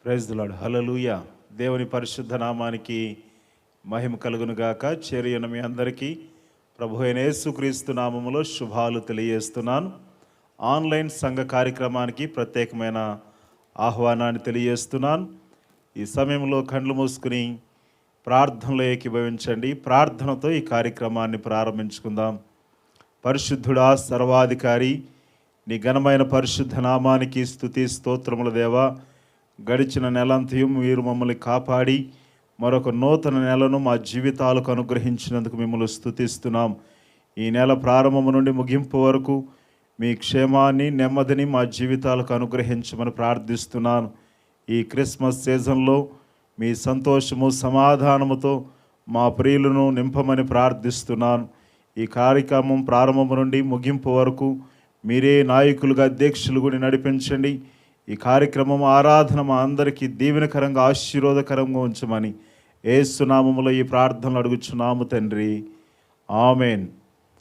Praise the lord. హల్లెలూయా. దేవుని పరిశుద్ధ నామానికి మహిమ కలుగును గాక. చేరిన మీ అందరికీ ప్రభు అయిన యేసుక్రీస్తు నామములో శుభాలు తెలియజేస్తున్నాను. ఆన్లైన్ సంఘ కార్యక్రమానికి ప్రత్యేకమైన ఆహ్వానాన్ని తెలియజేస్తున్నాను. ఈ సమయంలో కళ్ళు మూసుకుని ప్రార్థనలో ఏకీభవించండి. ప్రార్థనతో ఈ కార్యక్రమాన్ని ప్రారంభించుకుందాం. పరిశుద్ధుడా, సర్వాధికారి, నీ ఘనమైన పరిశుద్ధ నామానికి స్తుతి స్తోత్రముల దేవా. గడిచిన నెలంతయు మీరు మమ్మల్ని కాపాడి మరొక నూతన నెలను మా జీవితాలకు అనుగ్రహించినందుకు మిమ్మల్ని స్తుతిస్తున్నాం. ఈ నెల ప్రారంభము నుండి ముగింపు వరకు మీ క్షేమాన్ని, నెమ్మదిని మా జీవితాలకు అనుగ్రహించమని ప్రార్థిస్తున్నాను. ఈ క్రిస్మస్ సీజన్లో మీ సంతోషము, సమాధానముతో మా ప్రియులను నింపమని ప్రార్థిస్తున్నాను. ఈ కార్యక్రమం ప్రారంభము నుండి ముగింపు వరకు మీరే నాయకులుగా, అధ్యక్షులు కూడా నడిపించండి. ఈ కార్యక్రమం, ఆరాధన మా అందరికీ దీవెనకరంగా, ఆశీర్వాదకరంగా ఉంచమని యేసు నామములో ఈ ప్రార్థనలు అడుగుచున్నాము తండ్రి, ఆమెన్.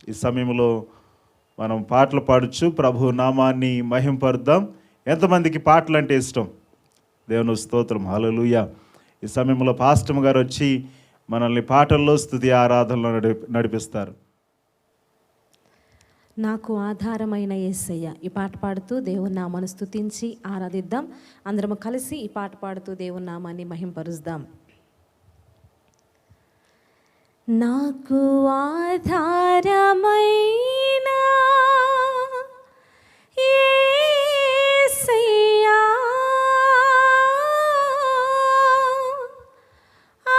ఈ సమయంలో మనం పాటలు పాడుచు ప్రభు నామాన్ని మహింపరుద్దాం. ఎంతమందికి పాటలు అంటే ఇష్టం? దేవుని స్తోత్రం, హల్లెలూయా. ఈ సమయంలో పాస్టర్ గారు వచ్చి మనల్ని పాటల్లో స్తుతి ఆరాధనలో నడిపిస్తారు. నాకు ఆధారమైన యేసయ్య, ఈ పాట పాడుతూ దేవుని నామాన్ని స్తుతించి ఆరాధిద్దాం. అందరం కలిసి ఈ పాట పాడుతూ దేవుని నామాన్ని మహింపరుద్దాం. నాకు ఆధారమైన యేసయ్యా,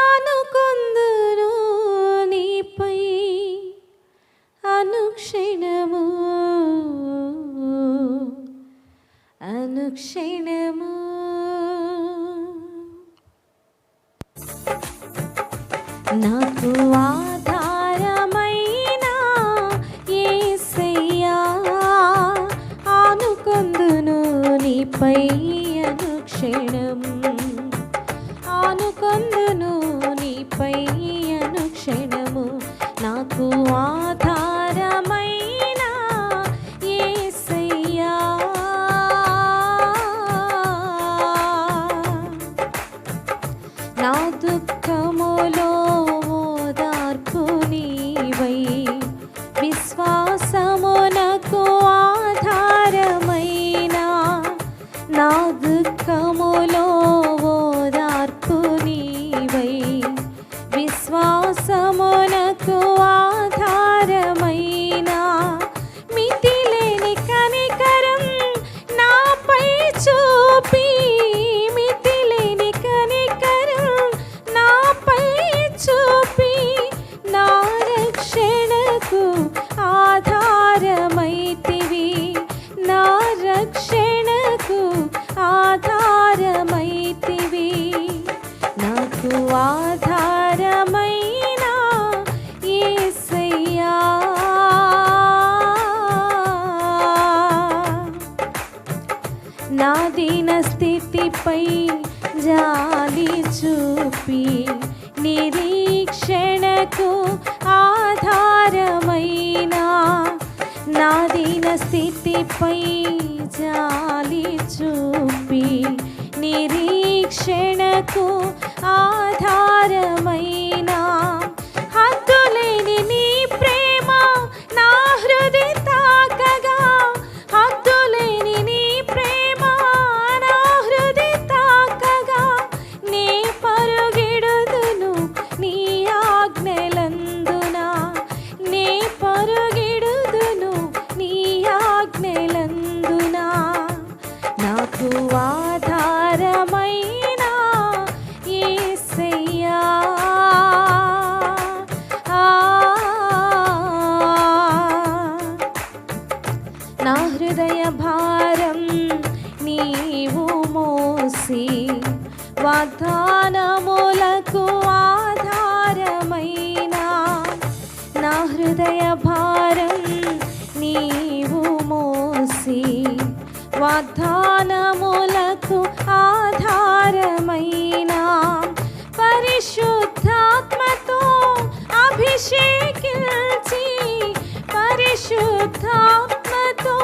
ఆనుకొందును నీపై అనుక్షణము అనుక్షణము. నాకు ఆధారమైన యేసయ్యా, ఆనుకొందును నీపై అనుక్షణము, ఆనుకొందును నీపై అనుక్షణము. నాకు ఆధారమైన యేసయ్యా, నా దుఃఖములో ఓదార్పు నీవై, విశ్వాసమునకు ఆధారమైన, నా దుఃఖములో ఓదార్పు నీవై, విశ్వాసమునకు ఆధారమైన, మితిలేని కనికరం నాపై చూపి, మితిలేని కనికరం నాపై చూపి, నా రక్షణకు ఆధారమైతివి, నా రక్షణకు ఆధారమైతివి. నాకు ఆధారమైన యేసయ్యా, నా దీన స్థితిపై జాలి చూపి, నిరీక్షణకు ఆధారమైన, నా దీన స్థితిపై జాలి చూపి, నిరీక్షణకు ఆధారమైన, హద్దులేని నీ ప్రేమ నా హృదయ తాకగా, హద్దులేని నీ ప్రేమ నా హృదయ తాకగా, నే పరుగిడుదును నీ ఆజ్ఞలందున, నే పరుగిడుదును నీ ఆజ్ఞలందున. నాకు ఆధారమైన యేసయ్యా, నా హృదయ భారం నీవు మోసి, వాగ్దానములకు ఆధారమైన, నా హృదయ భారం నీవు మోసి, వాగ్దానములకు ఆధారమైన, పరిశుద్ధాత్మతో అభిషేకించి, పరిశుద్ధాత్మతో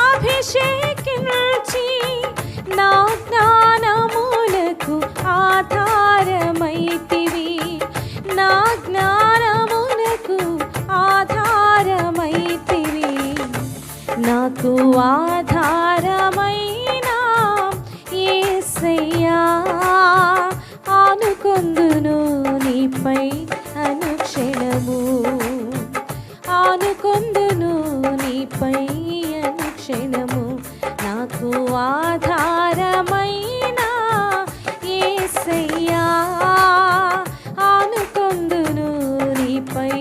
అభిషేకించి, నా జ్ఞానములను ఆనుకొందును నీపై అనుక్షణము, ఆనుకొందును నీపై అనుక్షణము. నాకు ఆధారమైన యేసయ్యా, ఆనుకొందును నీపై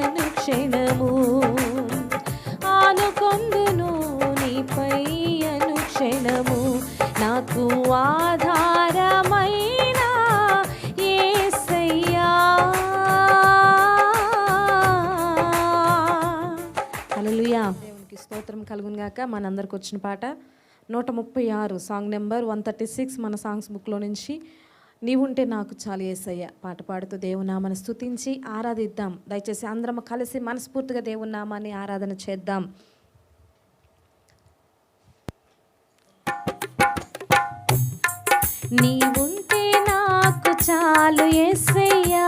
అనుక్షణము, ఆనుకొందును నీపై అనుక్షణము. నాకు ఆధారమైన యేసయ్యా. హల్లెలూయా. దేవునికి స్తోత్రం కలుగును గాక. మనందరికి వచ్చిన పాట 136, సాంగ్ నెంబర్ 136 మన సాంగ్స్ బుక్లో నుంచి, నీవుంటే నాకు చాలు యేసయ్య. పాట పాడుతూ దేవునామాన్ని స్తుతించి ఆరాధిద్దాం. దయచేసి అందరం కలిసి మనస్ఫూర్తిగా దేవునామాన్ని ఆరాధన చేద్దాం. నీవుంటే నాకు చాలు యేసయ్యా,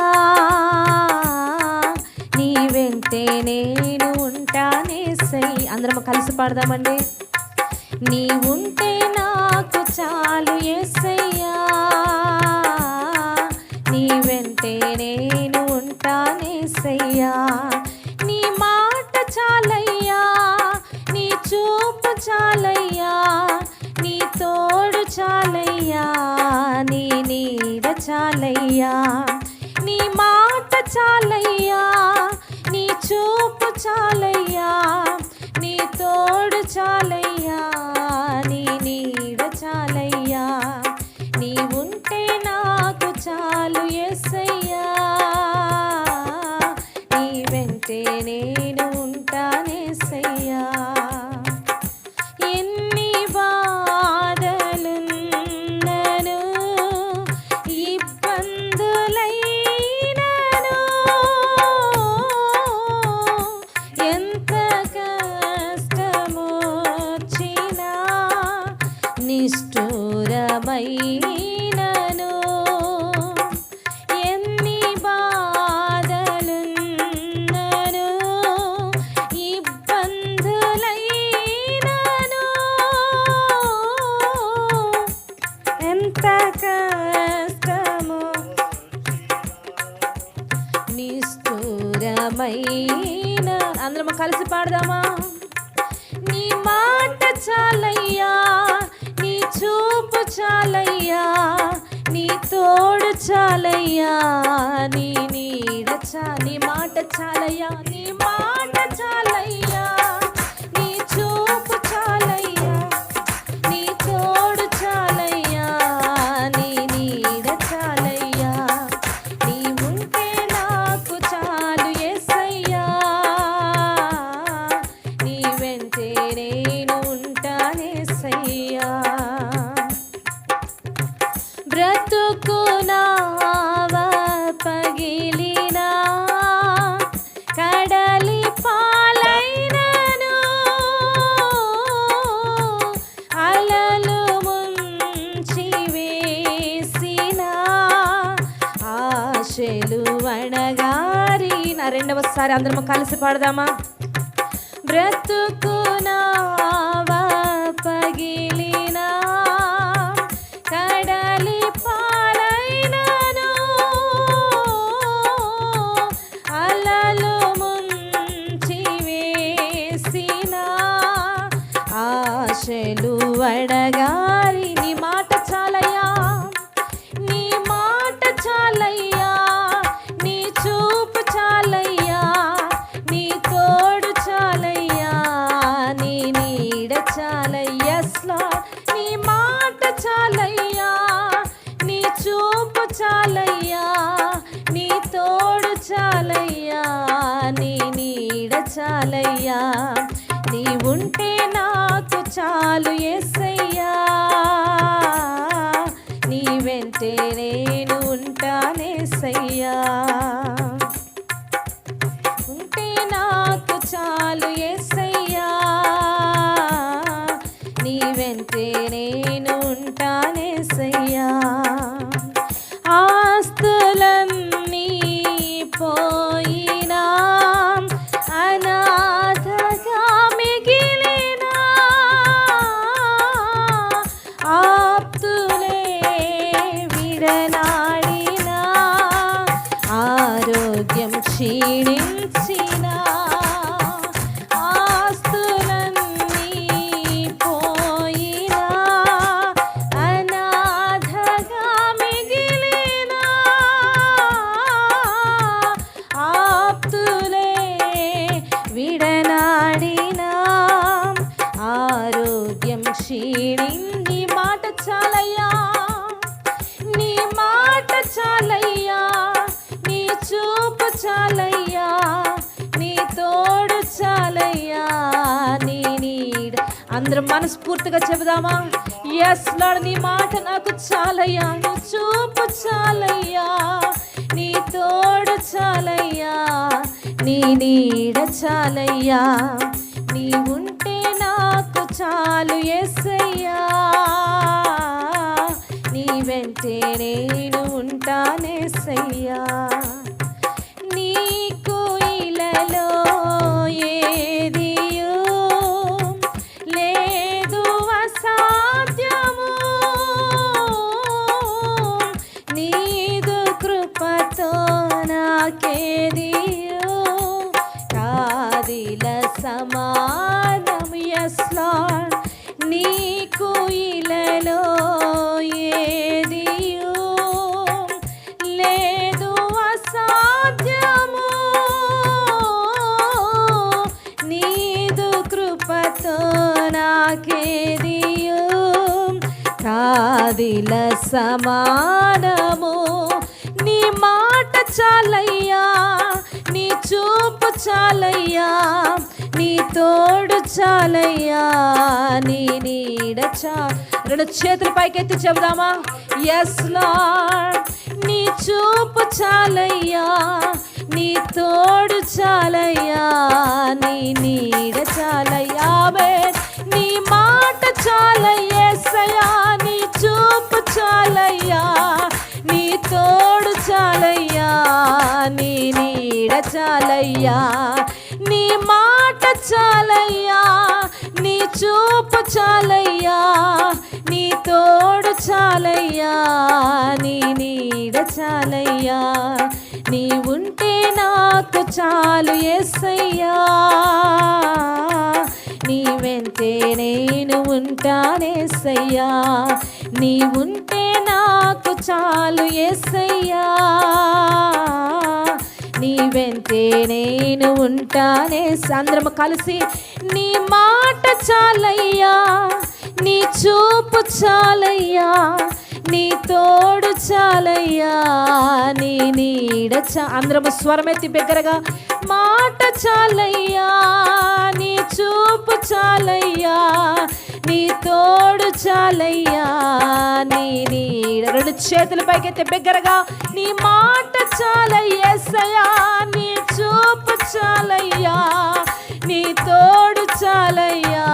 నీ వెంటే నేను ఉంటానేసయ్య. అందరం కలిసి పాడదామండి. నీవుంటే నాకు చాలు యేసయ్యా, నీ వెంటే నేను ఉంటానేసయ్యా. నీ మాట చాలయ్యా, నీ చూపు చాలయ్యా, నీ తోడు చాలయ్యా, నీ నీడ చాలయ్యా. నీ మాట చాలయ్యా, నీ చూపు చాలయ్యా, నీ తోడు చాలయ్యా, నీ నీడ చాలయ్యా. నీవుంటే నాకు చాలు యేసయ్యా, నీ వెంటే నేను ఉంటానేసయ్యా. ఎన్ని బాధలున్నను, ఇబ్బందులైనను, ఎంత కష్టమొచ్చినా నిష్ఠూరమైనను, ఎన్ని బాధలున్నను, ఇబ్బందులైనను, ఎంత కష్టము నిష్ఠూరమైన. అందరం కలిసి పాడదామా. నీ మాట చాలయ్యా, నీ చూపు చాలయ్యా, నీ తోడు చాలయ్యా, నీ నీడ నీ మాట చాలయ్యా, నీ మాట చాలయ్యా, నీ చూపు చాలయ్యా, నీ తోడు చాలయ్యా, నీ నీడ చాలయ్యా. నీవుంటే నాకు చాలు యేసయ్యా, నీ వెంటే నేను ఉంటానేసయ్యా. బ్రతుకు నావ పగిలినా, కడలి పాలైనను, అలలు ముంచి వేసిన ఆశలు వణగారిన. రెండవసారి అందరం కలిసి పాడదామా. బ్రతుకు నావ పగిలినా, కడలి పాలైనను, అలలు ముంచి వేసిన ఆశలు వడగారి. నీ మాట చాలయ్యా, నీ మాట చాలయ్యా, నీ చూపు చాలయ్యా, నీ తోడు చాలయ్యా, నీ నీడ చాలయ్యా. నీ మాట చాలయ్యా, నీ చూపు చాలయ్యా, నీ తోడు చాలయ్యా, నీ నీడ చాలయ్యా. నీవుంటే నాకు చాలు యేసయ్యా, నీ వెంటే నేను ఉంటానేసయ్యా. ఉంటే నాకు చాలు యేసయ్యా, నీ వెంటే నేను ఉంటానేసయ్యా. ఆస్తులన్నీ పోయినా, అనాథగా మిగిలినా, ఆప్తులే విడనాడినా, క్షీణించిన ఆస్తులన్నీ పోయినా అనాథగా మిగిలిన ఆప్తులే విడనాడిన ఆరోగ్యం క్షీణించి మాట చాలయ్యా, నీ మాట చాలయ్యా, నీ చూపు చాలయ్యా, నీ తోడు చాలయ్యా, నీ నీడ. అందరం మనస్ఫూర్తిగా చెబుదామా? ఎస్ లార్డ్, నీ మాట నాకు చాలయ్యా, నీ చూపు చాలయ్యా, నీ తోడు చాలయ్యా, నీ నీడ చాలయ్యా, నీ ఉంటే నాకు చాలు యేసయ్యా, నీ వెంటే నేను ఉంటానేసయ్యా. నీకు ఇలలో ఏదియు లేదు అసాధ్యము, నీదు కృపతో నాకేదియు కాదిల సమానము. ఎస్ లార్డ్, నీకు ఇలలో ఏదియు లేదు అసాధ్యము, నీదు కృపతో నాకేదియు కాదిల సమానము. నీ మాట చాలయ్యా, నీ చూపు చాలయ్యా, నీ తోడు చాలయ్యా, నీ నీడ చాలు. రెండు చేతులు పైకెత్తి చెబుదామా? ఎస్ లార్డ్, నీ చూపు చాలయ్యా, నీ తోడు చాలయ్యా, నీ నీడ చాలయ్యా. నీ మాట చాలయ్యా యేసయ్యా, నీ చూపు చాలయ్యా, నీ తోడు చాలయ్యా, నీ నీడ చాలయ్యా. నీ మాట చాలయ్యా, నీ చూపు చాలయ్యా, నీ తోడు చాలయ్యా, నీ నీడ చాలయ్యా, నీ ఉంటే నాకు చాలు యేసయ్యా, నీ వెంటే నేను ఉంటానేసయ్యా, నీ ఉంటే నాకు చాలు యేసయ్యా, నీ వెంటే నేను ఉంటానే. అందరము కలిసి నీ మాట చాలయ్యా, నీ చూపు చాలయ్యా, నీ తోడు చాలయ్యా, నీ నీడ అందరము స్వరమెత్తి బిగ్గరగా మాట చాలయ్యా, నీ చూపు చాలయ్యా, నీ తోడు చాలయ్యా, నీ నీడ. రెండు చేతుల పైకెత్తి బిగ్గరగా నీ మాట చాలయ్యా యేసయ్యా, నీ చూపు చాలయ్యా, నీ తోడు చాలయ్యా,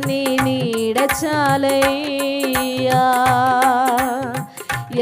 నీ నీడ చాలయ్యా.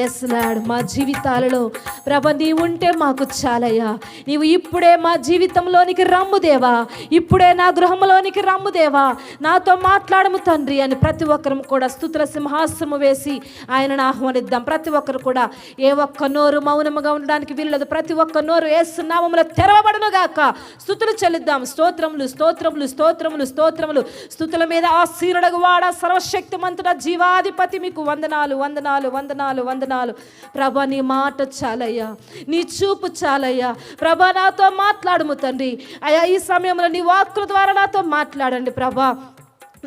ఎస్ లార్డ్, మా జీవితాలలో ప్రభ నీ ఉంటే మాకు చాలయ్యా. నీవు ఇప్పుడే మా జీవితంలోనికి రమ్ము దేవా, ఇప్పుడే నా గృహంలోనికి రమ్ము దేవా, నాతో మాట్లాడము తండ్రి అని ప్రతి ఒక్కరు కూడా స్తుతుల సింహాసనము వేసి ఆయనను ఆహ్వానిద్దాం. ప్రతి ఒక్కరు కూడా ఏ ఒక్క నోరు మౌనముగా ఉండడానికి వీల్లేదు. ప్రతి ఒక్క నోరు యేసు నామములో తెరవబడును గాక. స్తుతులు చెల్లిద్దాం. స్తోత్రములు స్తోత్రములు స్తోత్రములు స్తోత్రములు. స్తుతుల మీద ఆశీనుడగు వాడ సర్వశక్తిమంతుడ జీవాధిపతి మీకు వందనాలు వందనాలు వందనాలు వందనాలు. ప్రభా నీ మాట చాలయ్యా, నీ చూపు చాలయ్యా. ప్రభా నాతో మాట్లాడము తండ్రి. అయ్యా ఈ సమయంలో నీ వాక్కుల ద్వారా నాతో మాట్లాడండి ప్రభా.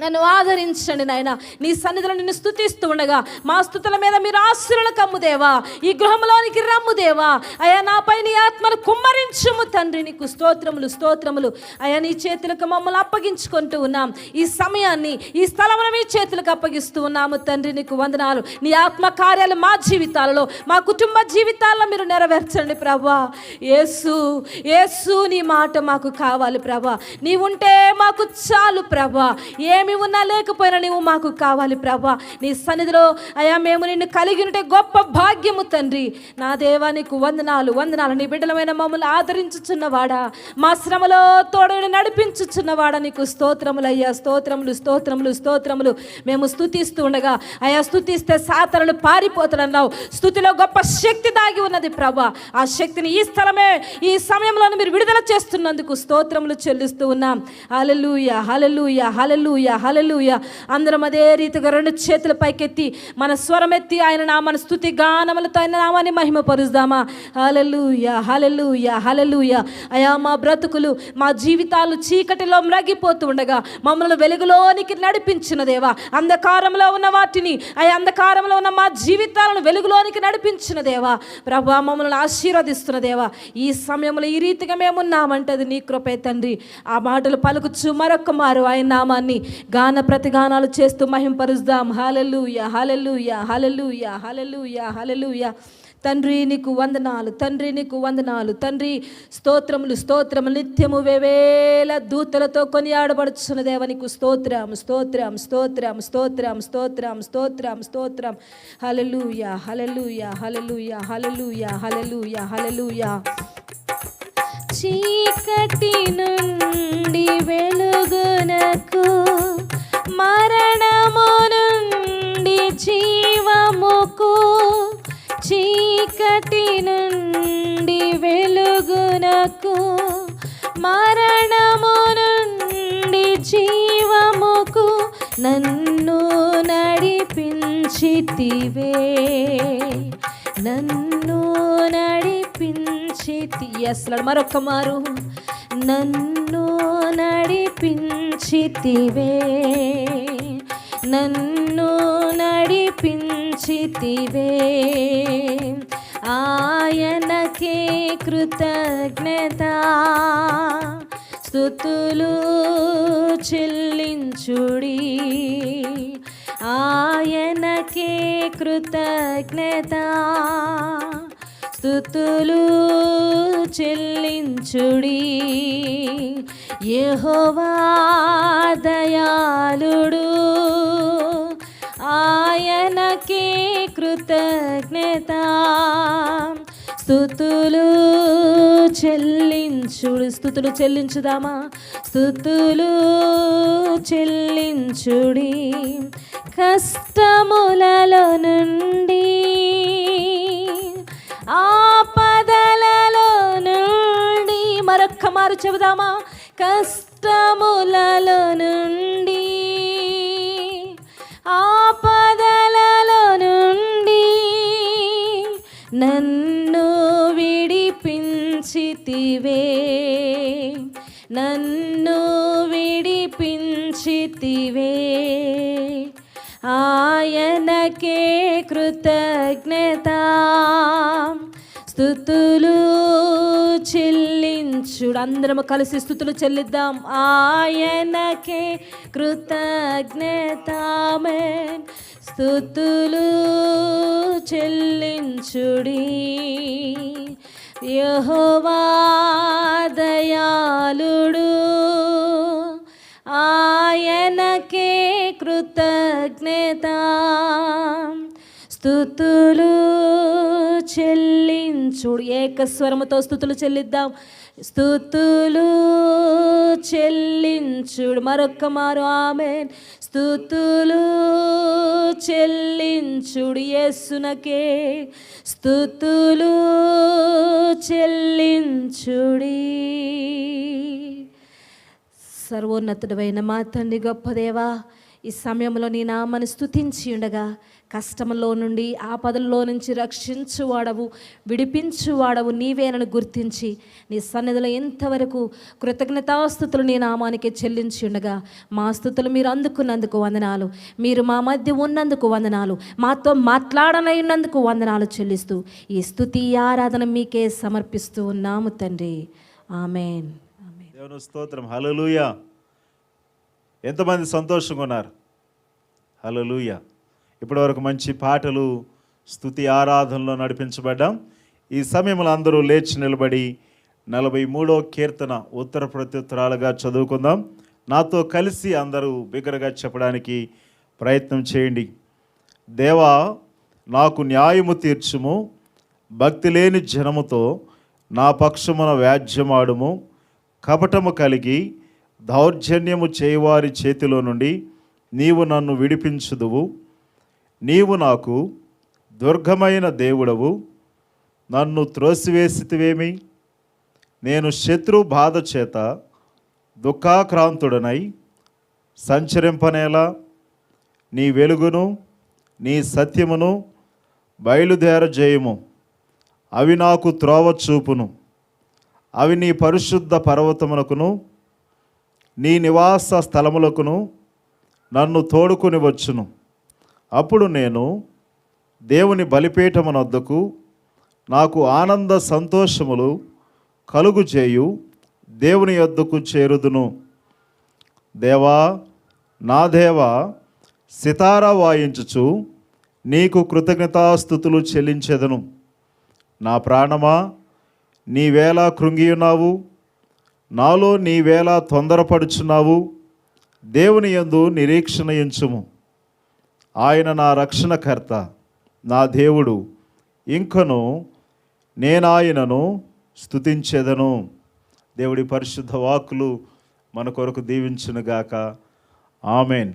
నన్ను ఆదరించండి నాయన. నీ సన్నిధిలో నిన్ను స్తుతిస్తూ ఉండగా మా స్తుతుల మీద మీరు ఆశీర్వాదాలు కమ్ముదేవా, ఈ గృహంలోనికి రమ్ముదేవా. అయ్యా నాపై నీ ఆత్మను కుమ్మరించుము తండ్రి. నీకు స్తోత్రములు స్తోత్రములు. అయ్యా నీ చేతులకు మమ్మల్ని అప్పగించుకుంటూ ఉన్నాం. ఈ సమయాన్ని ఈ స్థలమును మీ చేతులకు అప్పగిస్తూ ఉన్నాము తండ్రి. నీకు వందనాలు. నీ ఆత్మ కార్యాలు మా జీవితాలలో, మా కుటుంబ జీవితాల్లో మీరు నెరవేర్చండి ప్రభా. యేసు యేసు నీ మాట మాకు కావాలి ప్రభా. నీ ఉంటే మాకు చాలు ప్రభా. మేమేమి ఉన్నా లేకపోయినా నీవు మాకు కావాలి ప్రభా. నీ సన్నిధిలో అయా మేము నిన్ను కలిగి ఉంటే గొప్ప భాగ్యము తండ్రి. నా దేవా నీకు వందనాలు వందనాలు. నీ బిడ్డలమైన మమ్మల్ని ఆదరించుచున్నవాడా, మా శ్రమలో తోడుని నడిపించుచున్నవాడా, నీకు స్తోత్రములయ్యా. స్తోత్రములు స్తోత్రములు స్తోత్రములు. మేము స్తుతిస్తూ ఉండగా అయా స్తుతిస్తే సాతానుడు పారిపోతాడన్నావు. స్తుతిలో గొప్ప శక్తి దాగి ఉన్నది ప్రభా. ఆ శక్తిని ఈ స్థలమే ఈ సమయంలో మీరు విడుదల చేస్తున్నందుకు స్తోత్రములు చెల్లిస్తూ ఉన్నాం. హల్లెలూయా హల్లెలూయా హల్లెలూయా హల్లెలూయా. అందరం అదే రీతిగా రెండు చేతుల పైకెత్తి మన స్వరమెత్తి ఆయన నామాన్ని స్తుతి గానములతో ఆయన నామాన్ని మహిమపరుద్దామా. హల్లెలూయా హల్లెలూయా హల్లెలూయా. అయా మా బ్రతుకులు మా జీవితాలు చీకటిలో మ్రగిపోతూ ఉండగా మమ్మల్ని వెలుగులోనికి నడిపించిన దేవా, అంధకారంలో ఉన్న వాటిని అయా అంధకారంలో ఉన్న మా జీవితాలను వెలుగులోనికి నడిపించిన దేవా ప్రభా, మమ్మల్ని ఆశీర్వదిస్తున్న దేవా. ఈ సమయంలో ఈ రీతిగా మేమున్నామంటది నీ కృపే తండ్రి. ఆ మాటలు పలుకుచు మరొక్క మారు ఆయన నామాన్ని గాన ప్రతిగానాలు చేస్తూ మహింపరుద్దాం. హల్లెలూయా హల్లెలూయా హల్లెలూయా హల్లెలూయా హల్లెలూయా. తండ్రి నీకు వందనాలు, తండ్రి నీకు వందనాలు తండ్రి. స్తోత్రములు స్తోత్రములు. నిత్యము వేవేల దూతలతో కొనియాడబడుచున్న దేవ నీకు స్తోత్రం స్తోత్రం స్తోత్రం స్తోత్రం స్తోత్రం స్తోత్రం స్తోత్రం. హల్లెలూయా హల్లెలూయా హల్లెలూయా హల్లెలూయా హల్లెలూయా హల్లెలూయా. చీకటి నుండి వెలుగునకు, మరణము నుండి జీవముకు, చీకటి నుండి వెలుగునకు, మరణము నుండి జీవముకు నన్ను నడిపించితివే, నన్ను నడిపించితి. అసలు మరొక మారు. నన్ను నడిపించితివే, నన్ను నడిపించితివే. ఆయనకే కృతజ్ఞత స్తుతులు చెల్లించుడి, ఆయనకే కృతజ్ఞత స్తుతులు చెల్లించుడి. యెహోవా దయాళుడు, ఆయనకే కృతజ్ఞత స్తుతులు చెల్లించుడు. స్తుతులు చెల్లించుదామా. స్తుతులు చెల్లించుడి. కష్టములలో నుండి, ఆపదలలో నుండి, మరొక్క మారు చెబుదామా. కష్టములలో నుండి, ఆపదలలో నుండి నన్ను విడిపించితివే, నన్ను విడిపించితివే. ఆయనకే కృతజ్ఞత స్తుతులు చెల్లించుడు. అందరము కలిసి స్తుతులు చెల్లిద్దాం. ఆయనకే కృతజ్ఞత. ఆమేన్. స్తుతులు చెల్లించుడి. యెహోవా దయాళుడు, ఆయనకే కృతజ్ఞత స్తుతులు చెల్లించుడు. ఏకస్వరముతో స్తుతులు చెల్లిద్దాం. స్తుతులు చెల్లించుడు. మరొక్క మారు. ఆమేన్. స్తుతులు చెల్లించుడు. యేసునకే స్తుతులు చెల్లించుడి. సర్వోన్నతుడైన మా తండ్రి, గొప్ప దేవా, ఈ సమయంలో నీ నామని స్తుతించి ఉండగా కష్టంలో నుండి ఆపదల్లో నుంచి రక్షించువాడవు, విడిపించువాడవు నీవేనని గుర్తించి నీ సన్నిధిలో ఎంతవరకు కృతజ్ఞతాస్తుతులు నీ నామానికి చెల్లించి ఉండగా మా స్తుతులు మీరు అందుకున్నందుకు వందనాలు, మీరు మా మధ్య ఉన్నందుకు వందనాలు, మాతో మాట్లాడనైనందుకు వందనాలు చెల్లిస్తూ ఈ స్తుతి ఆరాధన మీకే సమర్పిస్తూ ఉన్నాము తండ్రి. ఆమేన్. దేవుని స్తోత్రం. హల్లెలూయా. ఎంతమంది సంతోషంగా ఉన్నారు? హల్లెలూయా. ఇప్పటివరకు మంచి పాటలు స్తుతి ఆరాధనలో నడిపించబడ్డాం. ఈ సమయంలో అందరూ లేచి నిలబడి 43వ కీర్తన ఉత్తర ప్రత్యుత్తరాలుగా చదువుకుందాం. నాతో కలిసి అందరూ బిగ్గరగా చెప్పడానికి ప్రయత్నం చేయండి. దేవా, నాకు న్యాయము తీర్చుము, భక్తి లేని జనముతో నా పక్షమున వ్యాజ్యమాడుము. కపటము కలిగి దౌర్జన్యము చేయవారి చేతిలో నుండి నీవు నన్ను విడిపించుదువు. నీవు నాకు దుర్గమైన దేవుడవు, నన్ను త్రోసివేసితివేమి? నేను శత్రు బాధ చేత దుఃఖాక్రాంతుడనై సంచరింపనేలా? నీ వెలుగును నీ సత్యమును బయలుదేరజేయము. అవి నాకు త్రోవ చూపును. అవి నీ పరిశుద్ధ పర్వతమునకును నీ నివాస స్థలములకును నన్ను తోడుకొని వచ్చును. అప్పుడు నేను దేవుని బలిపీఠమునొద్దకు నాకు ఆనంద సంతోషములు కలుగు చేయు దేవుని యొద్దకు చేరుదును. దేవా, నా దేవా, సితారా వాయించుచు నీకు కృతజ్ఞతాస్తుతులు చెల్లించెదను. నా ప్రాణమా, నీవేళ కృంగియున్నావు, నాలో నీవేళ తొందరపడుచున్నావు. దేవుని యందు నిరీక్షణ ఉంచుము. ఆయన నా రక్షణకర్త, నా దేవుడు. ఇంకను నేనాయనను స్తుతించెదను. దేవుడి పరిశుద్ధ వాక్కులు మన కొరకు దీవించునుగాక. ఆమెన్.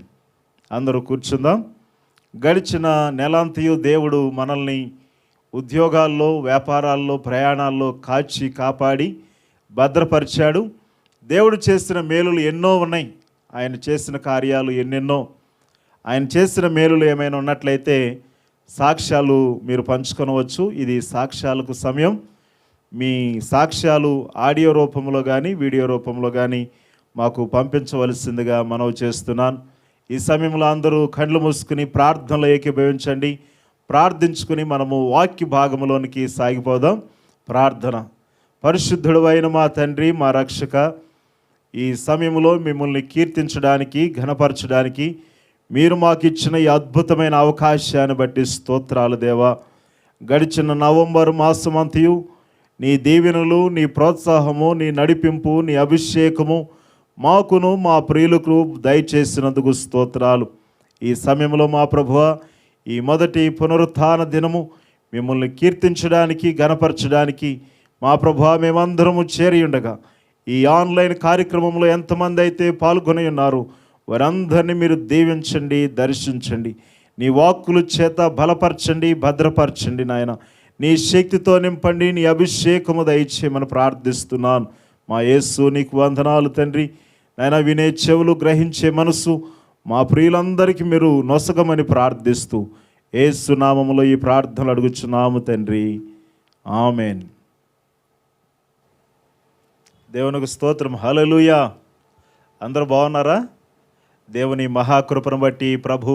అందరూ కూర్చుందాం. గడిచిన నెలంతయు దేవుడు మనల్ని ఉద్యోగాల్లో, వ్యాపారాల్లో, ప్రయాణాల్లో కాచి కాపాడి భద్రపరిచాడు. దేవుడు చేసిన మేలులు ఎన్నో ఉన్నాయి. ఆయన చేసిన కార్యాలు ఎన్నెన్నో. ఆయన చేసిన మేలులు ఏమైనా ఉన్నట్లయితే సాక్ష్యాలు మీరు పంచుకొనవచ్చు. ఇది సాక్ష్యాలకు సమయం. మీ సాక్ష్యాలు ఆడియో రూపంలో కానీ వీడియో రూపంలో కానీ మాకు పంపించవలసిందిగా మనవి చేస్తున్నాను. ఈ సమయంలో అందరూ కళ్ళు మూసుకుని ప్రార్థనలో ఏకీభవించండి. ప్రార్థించుకుని మనము వాక్య భాగంలోనికి సాగిపోదాం. ప్రార్థన. పరిశుద్ధుడు అయిన మా తండ్రి, మా రక్షక, ఈ సమయంలో మిమ్మల్ని కీర్తించడానికి, ఘనపరచడానికి మీరు మాకు ఇచ్చిన ఈ అద్భుతమైన అవకాశాన్ని బట్టి స్తోత్రాలు దేవా. గడిచిన నవంబర్ మాసమంతయు నీ దీవెనలు, నీ ప్రోత్సాహము, నీ నడిపింపు, నీ అభిషేకము మాకును మా ప్రియులకు దయచేసినందుకు స్తోత్రాలు. ఈ సమయంలో మా ప్రభువా, ఈ మొదటి పునరుత్థాన దినము మిమ్మల్ని కీర్తించడానికి, ఘనపరచడానికి మా ప్రభువా మేమందరము చేరి ఉండగా ఈ ఆన్లైన్ కార్యక్రమంలో ఎంతమంది అయితే పాల్గొని ఉన్నారు వారందరినీ మీరు దీవించండి, దర్శించండి. నీ వాక్కుల చేత బలపరచండి, భద్రపరచండి నాయన. నీ శక్తితో నింపండి, నీ అభిషేకము దయచేయమని ప్రార్థిస్తున్నాను. మా యేసు నీకు వందనాలు తండ్రి. నాయన, వినే చెవులు, గ్రహించే మనసు మా ప్రియులందరికీ మీరు నొసగమని ప్రార్థిస్తూ యేసు నామములో ఈ ప్రార్థనలు అడుగుచున్నాము తండ్రి. ఆమెన్. దేవునికి స్తోత్రం. హల్లెలూయా. అందరూ బాగున్నారా? దేవుని మహాకృపను బట్టి ప్రభు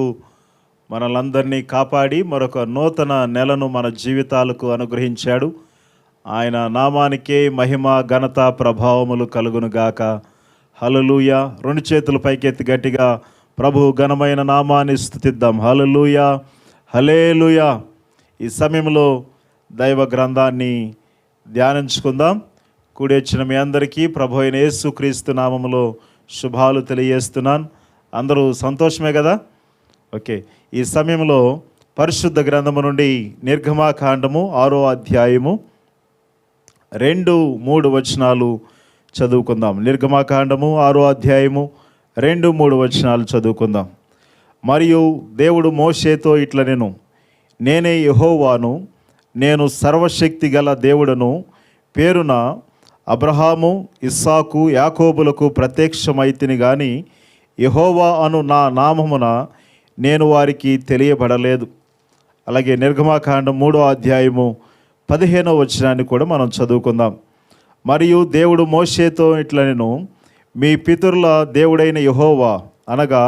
మనలందరినీ కాపాడి మరొక నూతన నెలను మన జీవితాలకు అనుగ్రహించాడు. ఆయన నామానికే మహిమ, ఘనత, ప్రభావములు కలుగునుగాక. హల్లెలూయా. రెండు చేతులు పైకెత్తి గట్టిగా ప్రభు ఘనమైన నామాన్ని స్తుతిద్దాం. హల్లెలూయా, హల్లెలూయా. ఈ సమయంలో దైవ గ్రంథాన్ని ధ్యానించుకుందాం. కూడి వచ్చిన మీ అందరికీ ప్రభు అయిన యేసుక్రీస్తు నామములో శుభాలు తెలియజేస్తున్నాను. అందరూ సంతోషమే కదా? ఓకే. ఈ సమయంలో పరిశుద్ధ గ్రంథము నుండి నిర్గమాకాండము 6వ అధ్యాయము 2-3 వచనాలు చదువుకుందాం. నిర్గమాకాండము 6వ అధ్యాయము 2-3 వచనాలు చదువుకుందాం. మరియు దేవుడు మోషేతో ఇట్లనెను, నేనే యెహోవాను, నేను సర్వశక్తి గల దేవుడను, పేరున అబ్రహాము, ఇస్సాకు, యాకోబులకు ప్రత్యక్షమైతిని గాని యెహోవా అను నా నామమున నేను వారికి తెలియబడలేదు. అలాగే నిర్గమాకాండం 3వ అధ్యాయము 15వ వచనాన్ని కూడా మనం చదువుకుందాం. మరియు దేవుడు మోషేతో ఇట్లనెను, మీ పితరుల దేవుడైన యెహోవా అనగా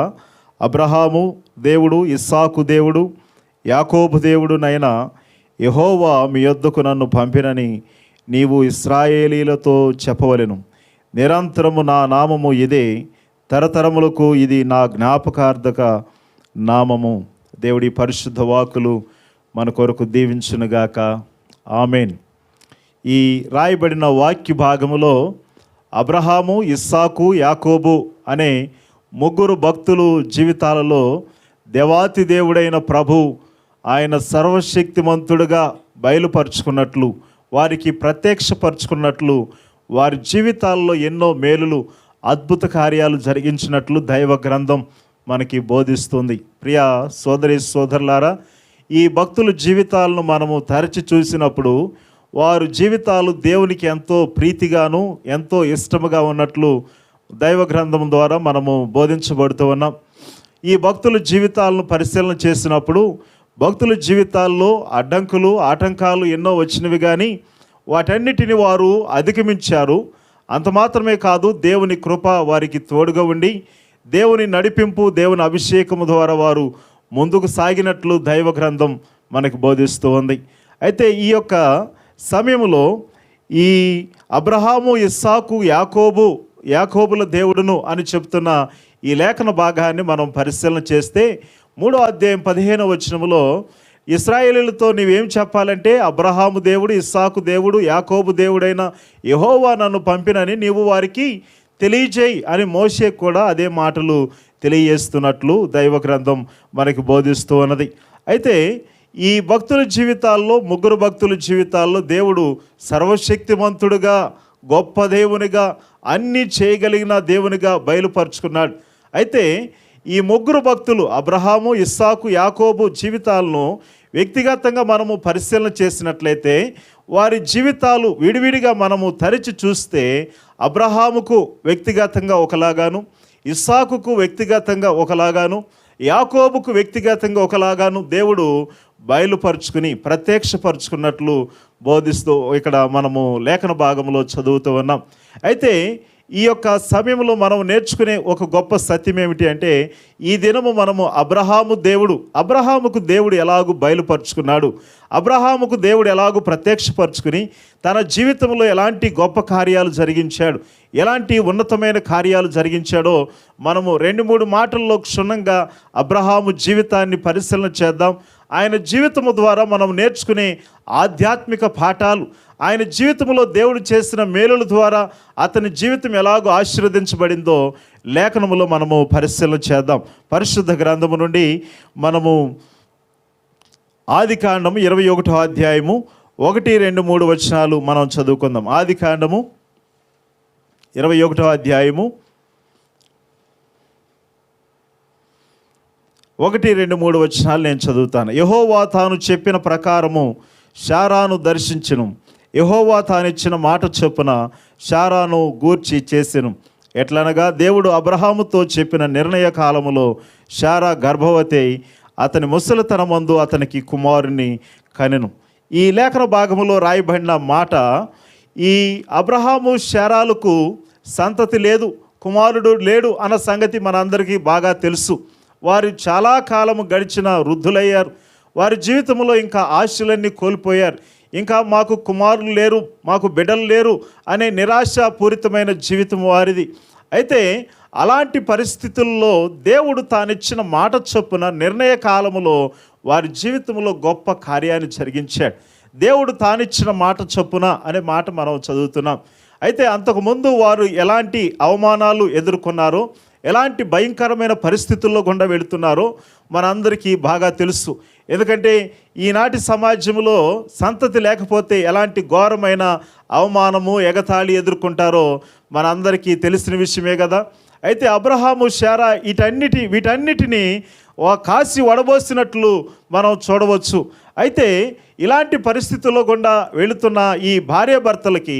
అబ్రహాము దేవుడు, ఇస్సాకు దేవుడు, యాకోబు దేవుడునైనా యెహోవా మీ యొద్దకు నన్ను పంపినని నీవు ఇశ్రాయేలీలతో చెప్పవలెను. నిరంతరము నా నామము ఇదే, తరతరములకు ఇది నా జ్ఞాపకార్థక నామము. దేవుడి పరిశుద్ధ వాక్కులు మన కొరకు దీవించునుగాక. ఆమెన్. ఈ రాయబడిన వాక్య భాగములో అబ్రహాము, ఇస్సాకు, యాకోబు అనే ముగ్గురు భక్తులు జీవితాలలో దేవాతి దేవుడైన ప్రభు ఆయన సర్వశక్తిమంతుడుగా బయలుపరుచుకున్నట్లు, వారికి ప్రత్యక్షపరుచుకున్నట్లు, వారి జీవితాల్లో ఎన్నో మేలులు, అద్భుత కార్యాలు జరిగించినట్లు దైవ గ్రంథం మనకి బోధిస్తుంది. ప్రియ సోదరి సోదరులారా, ఈ భక్తుల జీవితాలను మనము తరచి చూసినప్పుడు వారి జీవితాలు దేవునికి ఎంతో ప్రీతిగాను ఎంతో ఇష్టముగా ఉన్నట్లు దైవ గ్రంథం ద్వారా మనము బోధించబడుతూ ఉన్నాం. ఈ భక్తుల జీవితాలను పరిశీలన చేసినప్పుడు భక్తుల జీవితాల్లో అడ్డంకులు, ఆటంకాలు ఎన్నో వచ్చినవి, కానీ వాటన్నిటిని వారు అధిగమించారు. అంత మాత్రమే కాదు, దేవుని కృప వారికి తోడుగా ఉండి దేవుని నడిపింపు, దేవుని అభిషేకము ద్వారా వారు ముందుకు సాగినట్లు దైవ గ్రంథం మనకు బోధిస్తూ ఉంది. అయితే ఈ యొక్క సమయంలో ఈ అబ్రహాము, ఇస్సాకు, యాకోబుల దేవుడును అని చెప్తున్న ఈ లేఖన భాగాన్ని మనం పరిశీలన చేస్తే 3వ అధ్యాయం 15వ వచనంలో ఇశ్రాయేలీయులతో నీవేం చెప్పాలంటే, అబ్రహాము దేవుడు, ఇస్సాకు దేవుడు, యాకోబు దేవుడైన యెహోవా నన్ను పంపినని నీవు వారికి తెలియజేయి అని మోషే కూడా అదే మాటలు తెలియజేస్తున్నట్లు దైవ గ్రంథం మనకి బోధిస్తూ ఉన్నది. అయితే ఈ భక్తుల జీవితాల్లో, ముగ్గురు భక్తుల జీవితాల్లో దేవుడు సర్వశక్తిమంతుడుగా, గొప్ప దేవునిగా, అన్నీ చేయగలిగిన దేవునిగా బయలుపరుచుకున్నాడు. అయితే ఈ ముగ్గురు భక్తులు అబ్రహాము, ఇస్సాకు, యాకోబు జీవితాలను వ్యక్తిగతంగా మనము పరిశీలన చేసినట్లయితే వారి జీవితాలు విడివిడిగా మనము తరిచి చూస్తే అబ్రహాముకు వ్యక్తిగతంగా ఒకలాగాను, ఇస్సాకుకు వ్యక్తిగతంగా ఒకలాగాను, యాకోబుకు వ్యక్తిగతంగా ఒకలాగాను దేవుడు బయలుపరుచుకుని ప్రత్యక్షపరుచుకున్నట్లు బోధిస్తూ ఇక్కడ మనము లేఖన భాగంలో చదువుతూ ఉన్నాం. అయితే ఈ యొక్క సమయంలో మనం నేర్చుకునే ఒక గొప్ప సత్యం ఏమిటి అంటే, ఈ దినము మనము అబ్రహాముకు దేవుడు ఎలాగూ బయలుపరుచుకున్నాడు, అబ్రహాముకు దేవుడు ఎలాగూ ప్రత్యక్షపరుచుకుని తన జీవితంలో ఎలాంటి గొప్ప కార్యాలు జరిగించాడు, ఎలాంటి ఉన్నతమైన కార్యాలు జరిగించాడో మనము 2-3 మాటల్లో క్షుణ్ణంగా అబ్రహాము జీవితాన్ని పరిశీలన చేద్దాం. ఆయన జీవితము ద్వారా మనం నేర్చుకునే ఆధ్యాత్మిక పాఠాలు, ఆయన జీవితంలో దేవుడు చేసిన మేలుల ద్వారా అతని జీవితం ఎలాగో ఆశీర్వదించబడిందో లేఖనములో మనము పరిశీలన చేద్దాం. పరిశుద్ధ గ్రంథము నుండి మనము ఆదికాండము 21వ అధ్యాయము 1, 2, 3 వచనాలు మనం చదువుకుందాం. ఆదికాండము 21వ అధ్యాయము 1, 2, 3 వచనాలు నేను చదువుతాను. యెహోవా తాను చెప్పిన ప్రకారము శారాను దర్శించెను. యెహోవా తానిచ్చిన మాట చొప్పున శారాను గూర్చి చేసెను. ఎట్లనగా దేవుడు అబ్రహాముతో చెప్పిన నిర్ణయ కాలములో శారా గర్భవతి అయి అతని ముసలితనమందు అతనికి కుమారుని కనెను. ఈ లేఖన భాగములో రాయబడిన మాట, ఈ అబ్రహాము శారాలకు సంతతి లేదు, కుమారుడు లేడు అన్న సంగతి మనందరికీ బాగా తెలుసు. వారు చాలా కాలము గడిచిన వృద్ధులయ్యారు. వారి జీవితంలో ఇంకా ఆశలన్నీ కోల్పోయారు. ఇంకా మాకు కుమారులు లేరు, మాకు బిడ్డలు లేరు అనే నిరాశాపూరితమైన జీవితం వారిది. అయితే అలాంటి పరిస్థితుల్లో దేవుడు తానిచ్చిన మాట చొప్పున నిర్ణయ కాలములో వారి జీవితంలో గొప్ప కార్యాన్ని జరిగించాడు. దేవుడు తానిచ్చిన మాట చొప్పున అనే మాట మనం చదువుతున్నాం. అయితే అంతకుముందు వారు ఎలాంటి అవమానాలు ఎదుర్కొన్నారో, ఎలాంటి భయంకరమైన పరిస్థితుల్లో గుండా వెళుతున్నారో మనందరికీ బాగా తెలుసు. ఎందుకంటే ఈనాటి సమాజంలో సంతతి లేకపోతే ఎలాంటి ఘోరమైన అవమానము, ఎగతాళి ఎదుర్కొంటారో మనందరికీ తెలిసిన విషయమే కదా. అయితే అబ్రహాము, శారా వీటన్నిటినీ కాసి వడబోసినట్లు మనం చూడవచ్చు. అయితే ఇలాంటి పరిస్థితుల్లో గుండా వెళుతున్న ఈ భార్యాభర్తలకి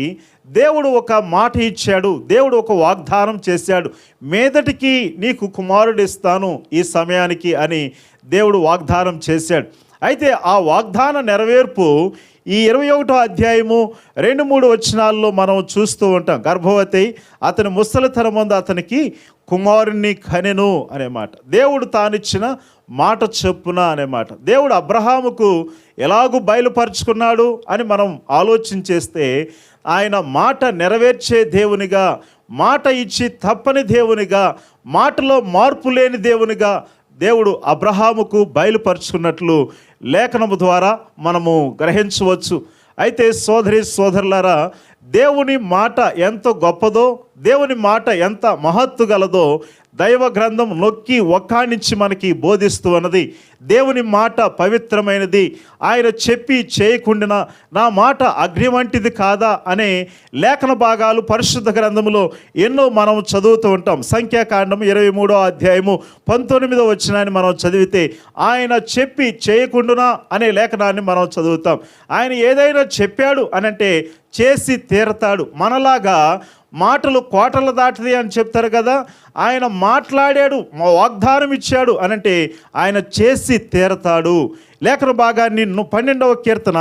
దేవుడు ఒక మాట ఇచ్చాడు, దేవుడు ఒక వాగ్దానం చేశాడు. మీదటికి నీకు కుమారుడు ఇస్తాను ఈ సమయానికి అని దేవుడు వాగ్దానం చేశాడు. అయితే ఆ వాగ్దాన నెరవేర్పు ఈ 21వ అధ్యాయము 2-3 వచనాల్లో మనం చూస్తూ ఉంటాం. గర్భవతి అతని ముసలితనమందు అతనికి కుమారుణ్ణి కనెను అనే మాట, దేవుడు తానిచ్చిన మాట చొప్పున అనే మాట. దేవుడు అబ్రహాముకు ఎలాగూ బయలుపరుచుకున్నాడు అని మనం ఆలోచించేస్తే, ఆయన మాట నెరవేర్చే దేవునిగా, మాట ఇచ్చి తప్పని దేవునిగా, మాటలో మార్పు లేని దేవునిగా దేవుడు అబ్రహాముకు బయలుపరుచుకున్నట్లు లేఖనము ద్వారా మనము గ్రహించవచ్చు. అయితే సోదరి సోదరులారా, దేవుని మాట ఎంత గొప్పదో, దేవుని మాట ఎంత మహత్తు గలదో దైవ గ్రంథం నొక్కి ఒక్కానించి మనకి బోధిస్తూ ఉన్నది. దేవుని మాట పవిత్రమైనది, ఆయన చెప్పి చేయకుండా నా మాట అగ్ని వంటిది కాదా అనే లేఖన భాగాలు పరిశుద్ధ గ్రంథంలో ఎన్నో మనం చదువుతూ ఉంటాం. సంఖ్యాకాండం 23వ అధ్యాయము 19వ వచనాన్ని మనం చదివితే ఆయన చెప్పి చేయకుండా అనే లేఖనాన్ని మనం చదువుతాం. ఆయన ఏదైనా చెప్పాడు అనంటే చేసి తీరతాడు. మనలాగా మాటలు కోటలు దాటిది అని చెప్తారు కదా, ఆయన మాట్లాడాడు, వాగ్దానం ఇచ్చాడు అనంటే ఆయన చేసి తీరతాడు. లేఖన భాగాన్ని 12వ కీర్తన